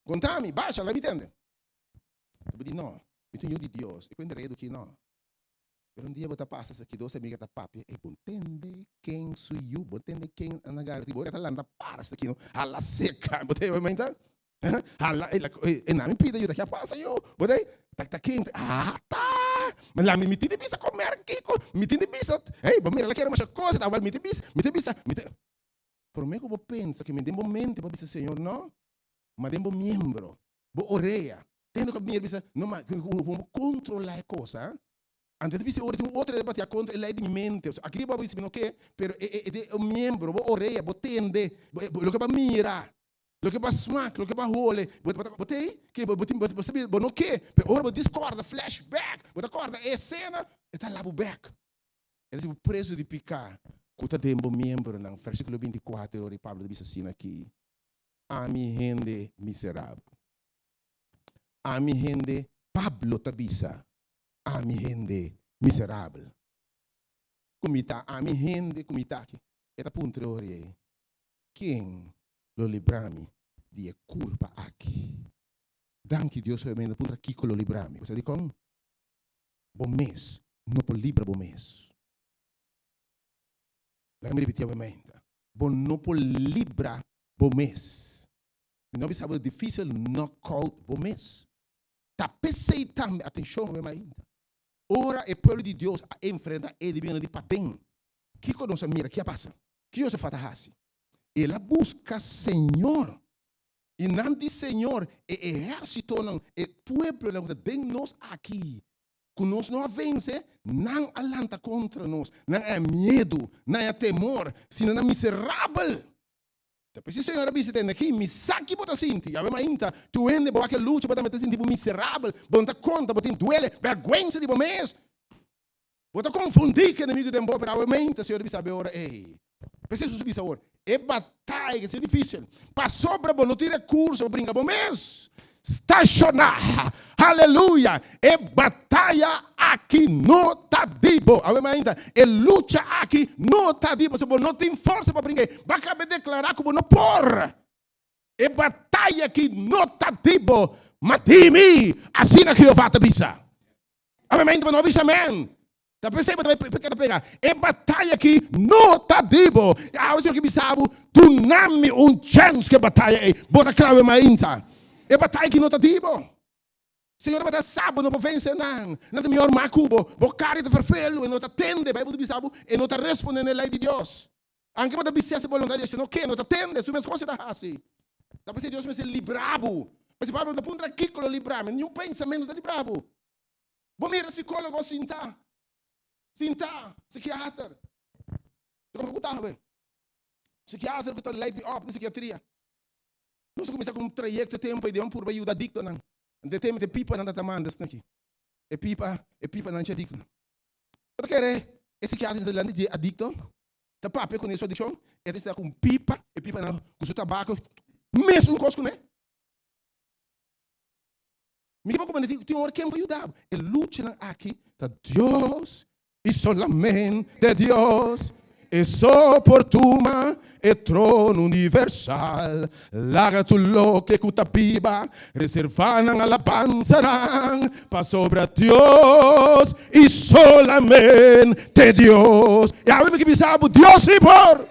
Contame, baixa, lá me entende. Eu digo, não. Eu tenho de Deus. Eu entendo redo que não. Pero dia bota passa aqui, dois amigos da papi. E entende quem sou eu? Entende quem anagar? Tipo, ela landa para isso aqui, não? Hala seca. Botei, vai mentar? Hala, e não me pida eu daqui a passa eu. Botei? Tá quente. Ah, tá. Mas lá me tende bisa comer aqui, me tende bisa. Ei, vamos ela quer mais coisa, tá? Me tende bisa. Por mim que eu penso que me tem momento para bisa Senhor, não? Mas tem membro, bo oreia. Tendo que me bisa, não, mas como controlar a coisa, antes de ora tem outra debate contra a lei de mente. Aqui vai dizer, ok, pero é um membro, bo oreia, bo tende, lo que vai mirar. Lo que vai smack, lo que vai role, botei, que você não quer, ora você discorda, flashback, você acorda, é cena, está lá o back. É o preço de picar, que está dentro do membro, no versículo 24, o Pablo diz assim aqui, a mi gente miserável, a mi gente, Pablo tabisa, a mi gente miserável, como está, a mi gente, como está aqui, é ponto de ore, quem lo librami di curva aqui. Danke Deus realmente por aqui que lo librami. Você diz como? Bom mês, não por libra bom mês. Deixa-me repetir novamente. Bom não por libra bom mês. Não vai saber difícil knockout bom mês. Tá pensei também, atenção, meu ainda. Ora é povo de Deus a enfrentar ele vindo de patem. Que conosco mira, que passa? Que você faz? Ela busca Senhor. E não diz Senhor, é exército, não, é povo, não, de nós aqui. Que nós não vence, não alanta contra nós, não é medo, não é temor, senão é miserável. Depois, se o Senhor visita aqui, me saque para sentir. A minha ainda, tu ende, boa que luta, para me sentir miserável, bota conta, bota duele, vergonha de bom mês. Bota confundir que o inimigo tem bom, para a mente, o Senhor vai saber agora, ei. Preciso subir sabor. É batalha que é difícil. Passou para não ter recurso para brincar bom mês. Estacionar. Aleluia. É batalha aqui não está dibo. Ainda. É luta aqui não está dibo. Se não tem força para brincar. Vai acabar de declarar como não por. É batalha aqui não está dibo. Matimi. Assim que eu faço a bisa. Ainda não avisa, amém. Tá pensando para pegar. É batalha que não está dibo. Ah, o senhor que me sabe, tu não me chance que batalha é. Bota clave mais insa. É batalha que não está dibo. Senhor, mas tá sabe, não pode vencer não. Não tem melhor macubo. Bocari de verfelo e não tá tende, vai poder sabe e não tá respondendo na lei de Deus. Anche para bici essa vontade de não que não tá tende, su mesma coisa da assim. Tá pensando Deus me se librabo. Mas Pablo não pode aqui com o librabo, nenhum pensamento tá librabo. Vou mirar psicólogo sinta. Sinta, psiquiatra. Como escutar, velho? Psiquiatra que está lei de op, psiquiatria. Nós começamos com um trajeto de tempo e de por vai ajudar adicto não. De tempo de pipa não tá mandando aqui. E pipa não é adicto. Você quer psiquiatra de adicto? Tá papo com isso adicção? Ele está com pipa e pipa não com seu tabaco. Mesmo coisa né? Me como tem hora que me ajudar. E luta aqui, tá Deus. E solamente Deus é soportuma e trono universal. Laga tu lo que cutapiba, reservanan alabanzarán pa sobre Deus e solamente Deus. E a mim que me sabe, Deus e por.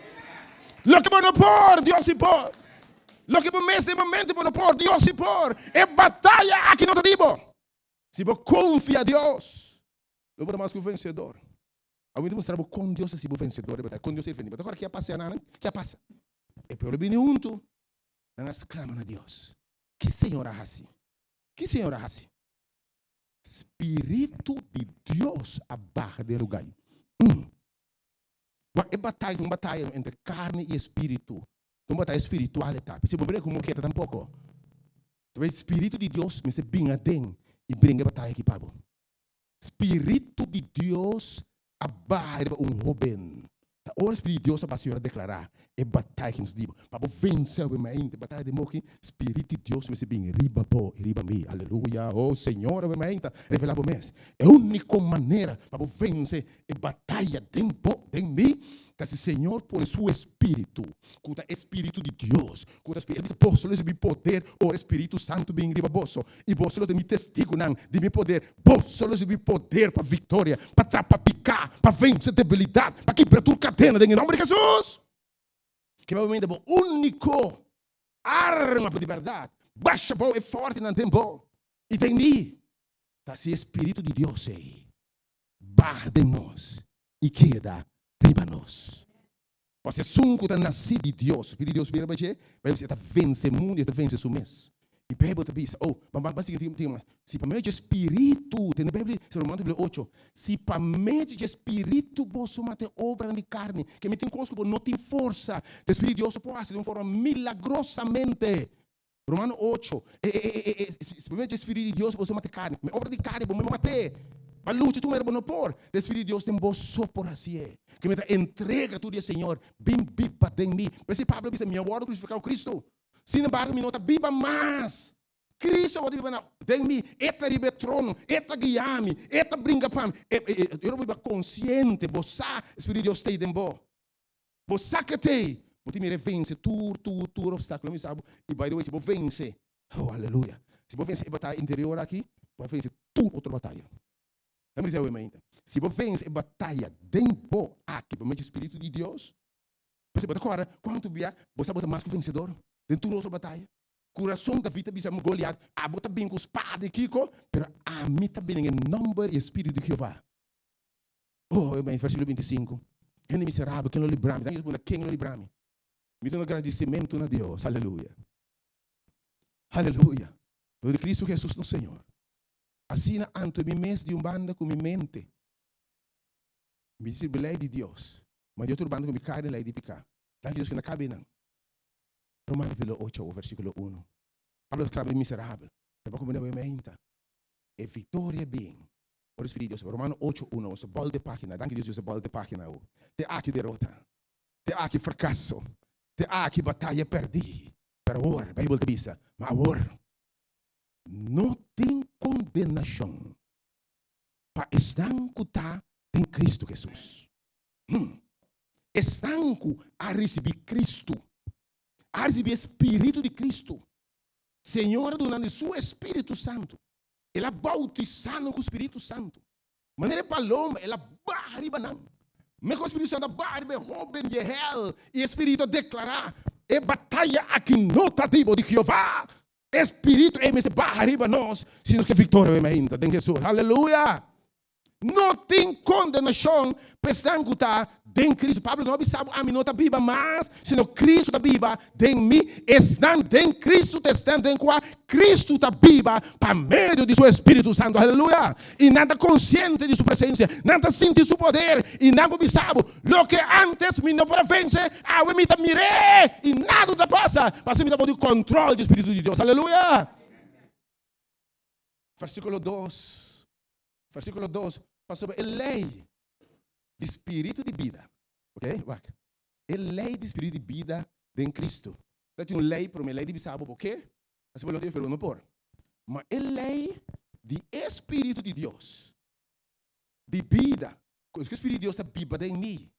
Lo que mano por, Deus e por. Lo que por mes de momento por Dios se por. É batalha aqui não te digo. Se você confia a Deus, não vou mais que o vencedor. A gente mostrar com Deus se o vencedor é batalha. Com Deus é vencedor. Agora que passa, não? Que passa? É pelo bem junto. Nós clamamos a Deus. Que Senhor é assim? Que Senhor é assim? Espírito de Deus abaixo do lugar. É uma batalha entre carne e espírito. Uma batalha espiritual. Se você como que é tampouco. O Espírito de Deus me se binga dentro e brinca batalha aqui para você. Espírito de Deus abaixo jovem. O Espírito de Deus para a senhora declarar é batalha que nos digo. Para vencer o mente, batalha de moque, Espírito de Deus me se bem riba bo e riba mi. Aleluia. Oh Senhor, o mente, revela o mês. É a única maneira para vencer a batalha dentro de mim. Que o Senhor por seu Espírito, com o Espírito de Deus, com o Espírito, ele posso receber poder, o Espírito Santo bem riba bosso. E você de me testigo não, de me poder, posso receber poder para vitória, para picar, para vencer debilidade, para quebrar tua cadena, em nome de Jesus. Que é o único arma de verdade. Baixa boa e forte no tempo. E tem mim, tá se Espírito de Deus aí, barra de nós e queda riba nós. Você sunco tá nascido de Deus. Espírito de Deus vira para você tá vence o mundo e tá vence o mês. E Bíblia tá diz, mas se para mim de espírito, tem na Bíblia, Romanos 8, se para mim de espírito você mate obra de carne, que me tem coisa que não tem força, o Espírito de Deus pode fazer de uma forma milagrosamente. Romanos 8, se para mim de espírito de Deus você mate carne, me obra de carne, você me mate. A luta tu me não por, o Espírito de Deus tem bolso por assim é. Que me entrega tudo, Senhor, bem biba de mim. Mas se Pablo diz, minha hora crucificar o Cristo. Sin embargo, me nota biba mais. Cristo pode biba de mim. Eta ribe trono, eta guiame, eta brinca pam. Eu biba consciente, você, Espírito de Deus tem dentro. Você que tem, você me vence tur obstáculo, me sabe. E by the way, se você vence, oh aleluia. Se você vence a batalha interior aqui, você vence tudo outra batalha. Se você vence a batalha dentro aqui, para o Espírito de Deus, você pode agora, quando você bota mais que o vencedor, dentro de outra batalha. Coração da vida, bisa Goliat, bota bem com espada e kiko, mas a mim também em nome e Espírito de Jeová. Oh, versículo 25. Ele miserável, quem não livra-me, quem não livra-me. Me dá um agradecimento a Deus, aleluia. Aleluia. Por Cristo Jesus, no Senhor. Assim, antes de mês de banda com minha mente, me diz lei de Deus, mas eu estou banda com minha carne, lei de picar. Então, Deus que não cabe, não. Romanos 8, versículo 1. Pablo declara miserável, mas como não é mente, é vitória bem. Por Espírito de Deus, Romanos 8, 1, essa bola de página, danke Deus, essa bola de página. Tem aqui derrota, tem aqui fracasso, tem aqui batalha perdida. Pero agora, a Bíblia diz, mas agora, não tem condenação para estanco tá em Cristo Jesus. Estanco a receber Cristo, a receber Espírito de Cristo. Senhor, donando seu Espírito Santo, ela bautizando com o Espírito Santo. Maneira paloma, ela barra riba não. Mas com o Espírito Santo barra riba, Robin de hell, e o Espírito declarar, é batalha aqui notativo de Jeová. Espírito é mesmo barra riba nós, sendo que vitória é ainda, tem Jesus. Aleluia! Não tem condenação para estar em Cristo. Pablo não sabe a mim não está viva, mas sendo Cristo está viva em mim, estando em Cristo, estando em qual Cristo está viva para meio de seu Espírito Santo. Aleluia! E nada consciente de sua presença, nada sente seu poder, e nada sabe lo que antes me não para vencer, eu me mirei e nada da passa, para se me dar o controle do Espírito de Deus. Aleluia! Versículo 2. Versículo 2. Sobre a lei de espírito de vida. Ok? A lei de espírito de vida em Cristo. Tem uma lei para uma lei de sabe por quê? Assim eu digo, não por. Mas a lei de espírito de Deus. De vida. Quando o espírito de Deus está vivo em mim,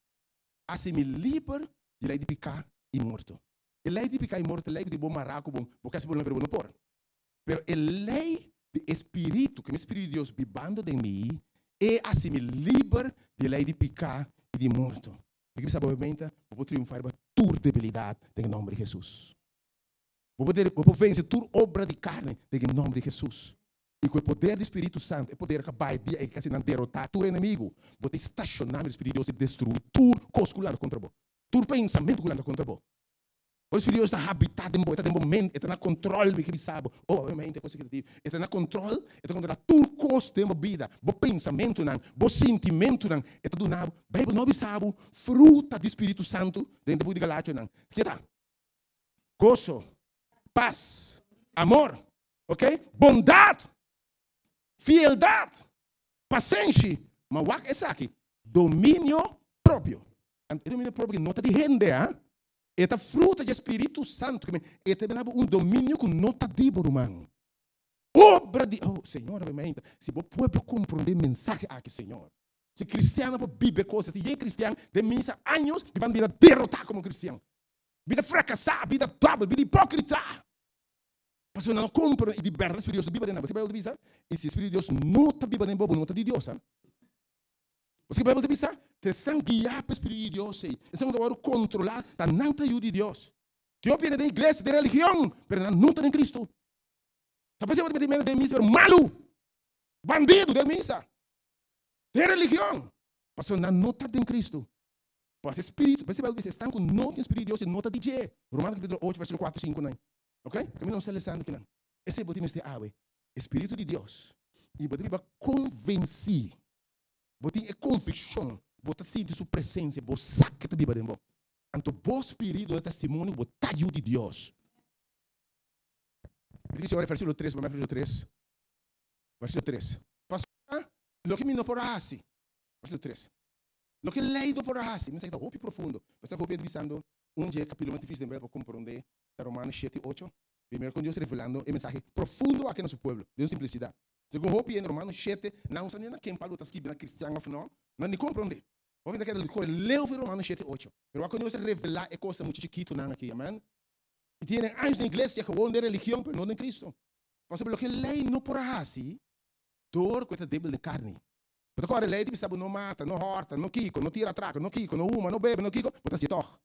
assim me livra de lei de picar e morto. A lei de picar e morto, a lei de bom maraco, porque assim não por. Mas a lei de espírito, que o espírito de Deus vivando em mim, e assim me livra de lei de picar e de morto. E que sabe, obviamente, eu vou triunfar para tua debilidade em nome de Jesus. Vou poder vencer toda obra de carne em nome de Jesus. E com o poder do Espírito Santo, é poder acabar dia e que não derrotar o inimigo. Vou te estacionar no Espírito de Deus e destruir tudo coisa contra você. Tudo pensamento contra você. O Espírito de Deus está habitado em você, está no momento, está no controle do que você sabe. Obviamente, é coisa que está no controle, está controlando tudo coisa da sua vida. O pensamento, o sentimento, está do nada. A Bíblia não sabe fruta do Espírito Santo dentro do Galátia. Que está? Gozo, paz, amor, ok? Bondade, fialdade, paciência. Mas o que é aqui? Domínio próprio. Domínio próprio que não está de rende, hein? Esta fruta do Espírito Santo, esta é domínio que não está de irmão. Obra de... Oh, Senhor, se você pode compreender a mensagem aqui, Senhor. Se cristiano pode viver coisas, se é cristiano, de missa anos, que vai vir a derrotar como cristiano. Vida fracassar, vida doble, vida hipócrita. Mas não compra e de verdade o Espírito de Deus vive dentro. Você vai ouvir, e se o Espírito de Deus não está vivo dentro, não está de Deus. Você vai ouvir, te estão guiando para o Espírito de Deus. Estão agora controlar, está não está de Deus. Tu viene da igreja, de religião, mas não está em Cristo. Talvez você vai ter de missa, malo, bandido de missa, de religião. Mas não está em Cristo. Mas o Espírito, você vai ouvir, estão com não tem Espírito de Deus e não está de Deus. Romanos capítulo 8, versículo 4 5, não. Ok? Caminho não está lendo aqui, não. Esse é o motivo de Espírito de Deus. E você vai convencer. Você tem convicção. Você sente sua presença. Você sabe que está vivo dentro. Então, o Espírito é testemunho. Você está de Deus. Dice agora versículo 3, vamos versículo 3. Versículo 3. Pastor, lo que me não porá assim. Versículo 3. Lo que leio porá assim. Não sei que está muito profundo. Você está pensando um dia capítulo mais difícil de ver para compreender. Romanos 7, 8. Primeiro, com Deus revelando o mensagem profundo aqui no nosso povo. De simplicidade. Segundo, hopi em Romanos 7, não se nem quem falou está escrito na cristiana, não nem compreender. Hopi naquele coisa, leu o Romanos 7, 8. Mas quando Deus revelar é coisa muito chiquito não aqui, amém? E tem anos na igreja que vão de religião, mas não em Cristo. Por exemplo, o que lei não porá assim, dor com esta débil de carne. Porque agora a lei diz que não mata, não horta, não quico, não tira traca, não quico, não uma, não bebe, não quico, mas se torre.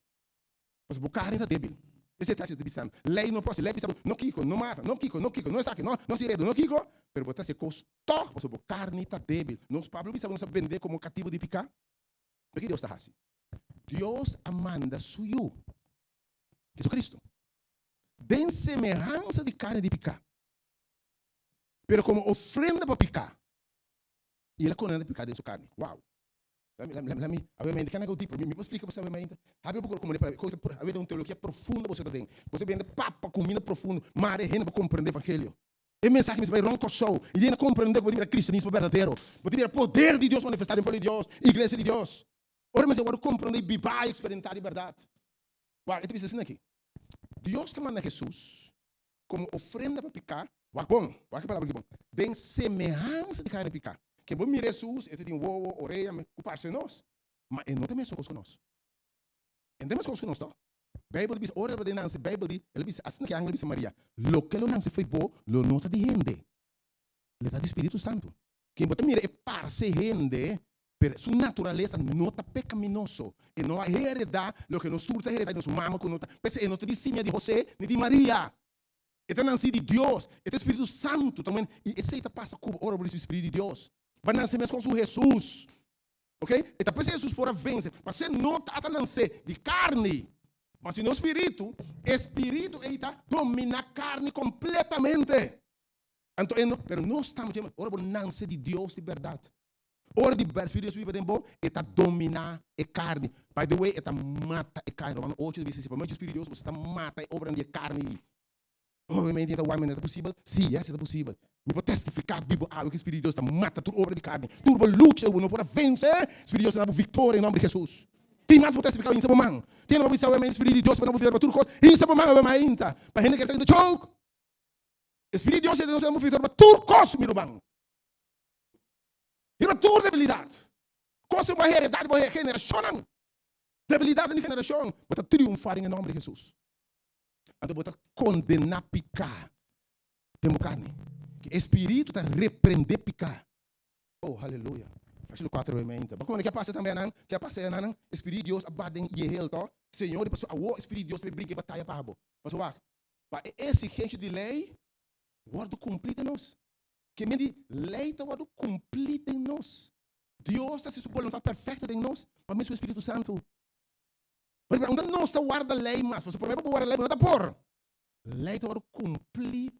Mas a carne está débil. Esse é o que está dizendo. Lei não pode, lei diz não quico, não mata, não quico, não saque, não se redo, não quico, mas você se costou, mas a carne está débil. Nós, Pablo, não sabe vender como cativo de picar. Por que Deus está assim? Deus amanda suyo. Jesus Cristo. Den semelhança de carne de picar. Pero como ofrenda para picar. E ele conhece picar dentro da sua carne. Uau. Obviamente, que é tipo, me explica você, obviamente. Havia uma teologia profunda você tem. Você vem de papa, comida profunda, mar e renda para compreender o evangelho. E mensagem que vai ronco show. E ele compreender o cristianismo verdadeiro. Você tem o poder de Deus manifestado em poder de Deus, igreja de Deus. Ora, mas agora compreender, vivar e experimentar a verdade. Uau, eu te assim aqui. Deus te manda Jesus como ofrenda para picar. Uau, bom, uau, que palavra que bom. Den semelhança de carne picar. Que bom mire Jesus, ele tem ovo, orelha, ocupar-se de nós. Mas ele não tem mais coisas com nós. Ele tem mais coisas com nós, não? A Bíblia diz, ora, a Bíblia diz, ele diz, assim que a Bíblia diz Maria, lo que ele não se foi bom, lo nota de rende. Ele está de Espírito Santo. Quem você mira é parce rende, pero sua natureza não está pecaminoso. E não vai heredar o que nós todos heredamos, nossa mama, ele não está de cima de José, nem de Maria. Ele nasce de Deus, ele é Espírito Santo também. E esse está passa como ora por esse Espírito de Deus. Vai nascer mesmo com Jesus. Ok? E depois Jesus pode vencer. Mas você não está nascer de carne. Mas no espírito ele está domina a carne completamente. Então, pero nós estamos dizendo, ora por nascer de Deus de verdade. Ora de verdade, Espírito de Deus vive dentro, está dominar a carne. By the way, está mata a carne. Romano 8 diz assim, mas o Espírito de Deus, você está mata a obra de carne. Obviamente, é possível? Sim, é possível. Me vou testificar, Bíblia, que o Espírito de Deus está mata toda obra de carne. Tudo luta, não pode vencer. O Espírito de Deus está vitória em nome de Jesus. Tem mais vou testificar em seu mão. Tem uma visão, o Espírito de Deus, para não viver para tudo coisa. Em seu mão, eu ainda. Para gente que está indo choke. O Espírito de Deus não está viver para tudo coisa, meu irmão. E para tudo debilidade. Coisa uma heredade, uma geração. Debilidade de geração. Para triunfar em nome de Jesus. Então, você condenar picar. Temos carne. Que espírito está repreender picar. Oh, aleluia. Versículo 4, obviamente. Mas como é que passa também, não? Que passa, não? Espírito de Deus abadem e ele, Senhor, depois o Espírito de Deus vai brincar batalha para abo. Mas o para a exigência de lei, guarda cumprida em nós. Que me diz, lei está guarda cumprida em nós. Deus está se sua vontade perfeita em nós, para mim, o Espírito Santo. Mas não está guarda lei mais, você pode guardar lei, mas não está por. Lei está guarda cumprida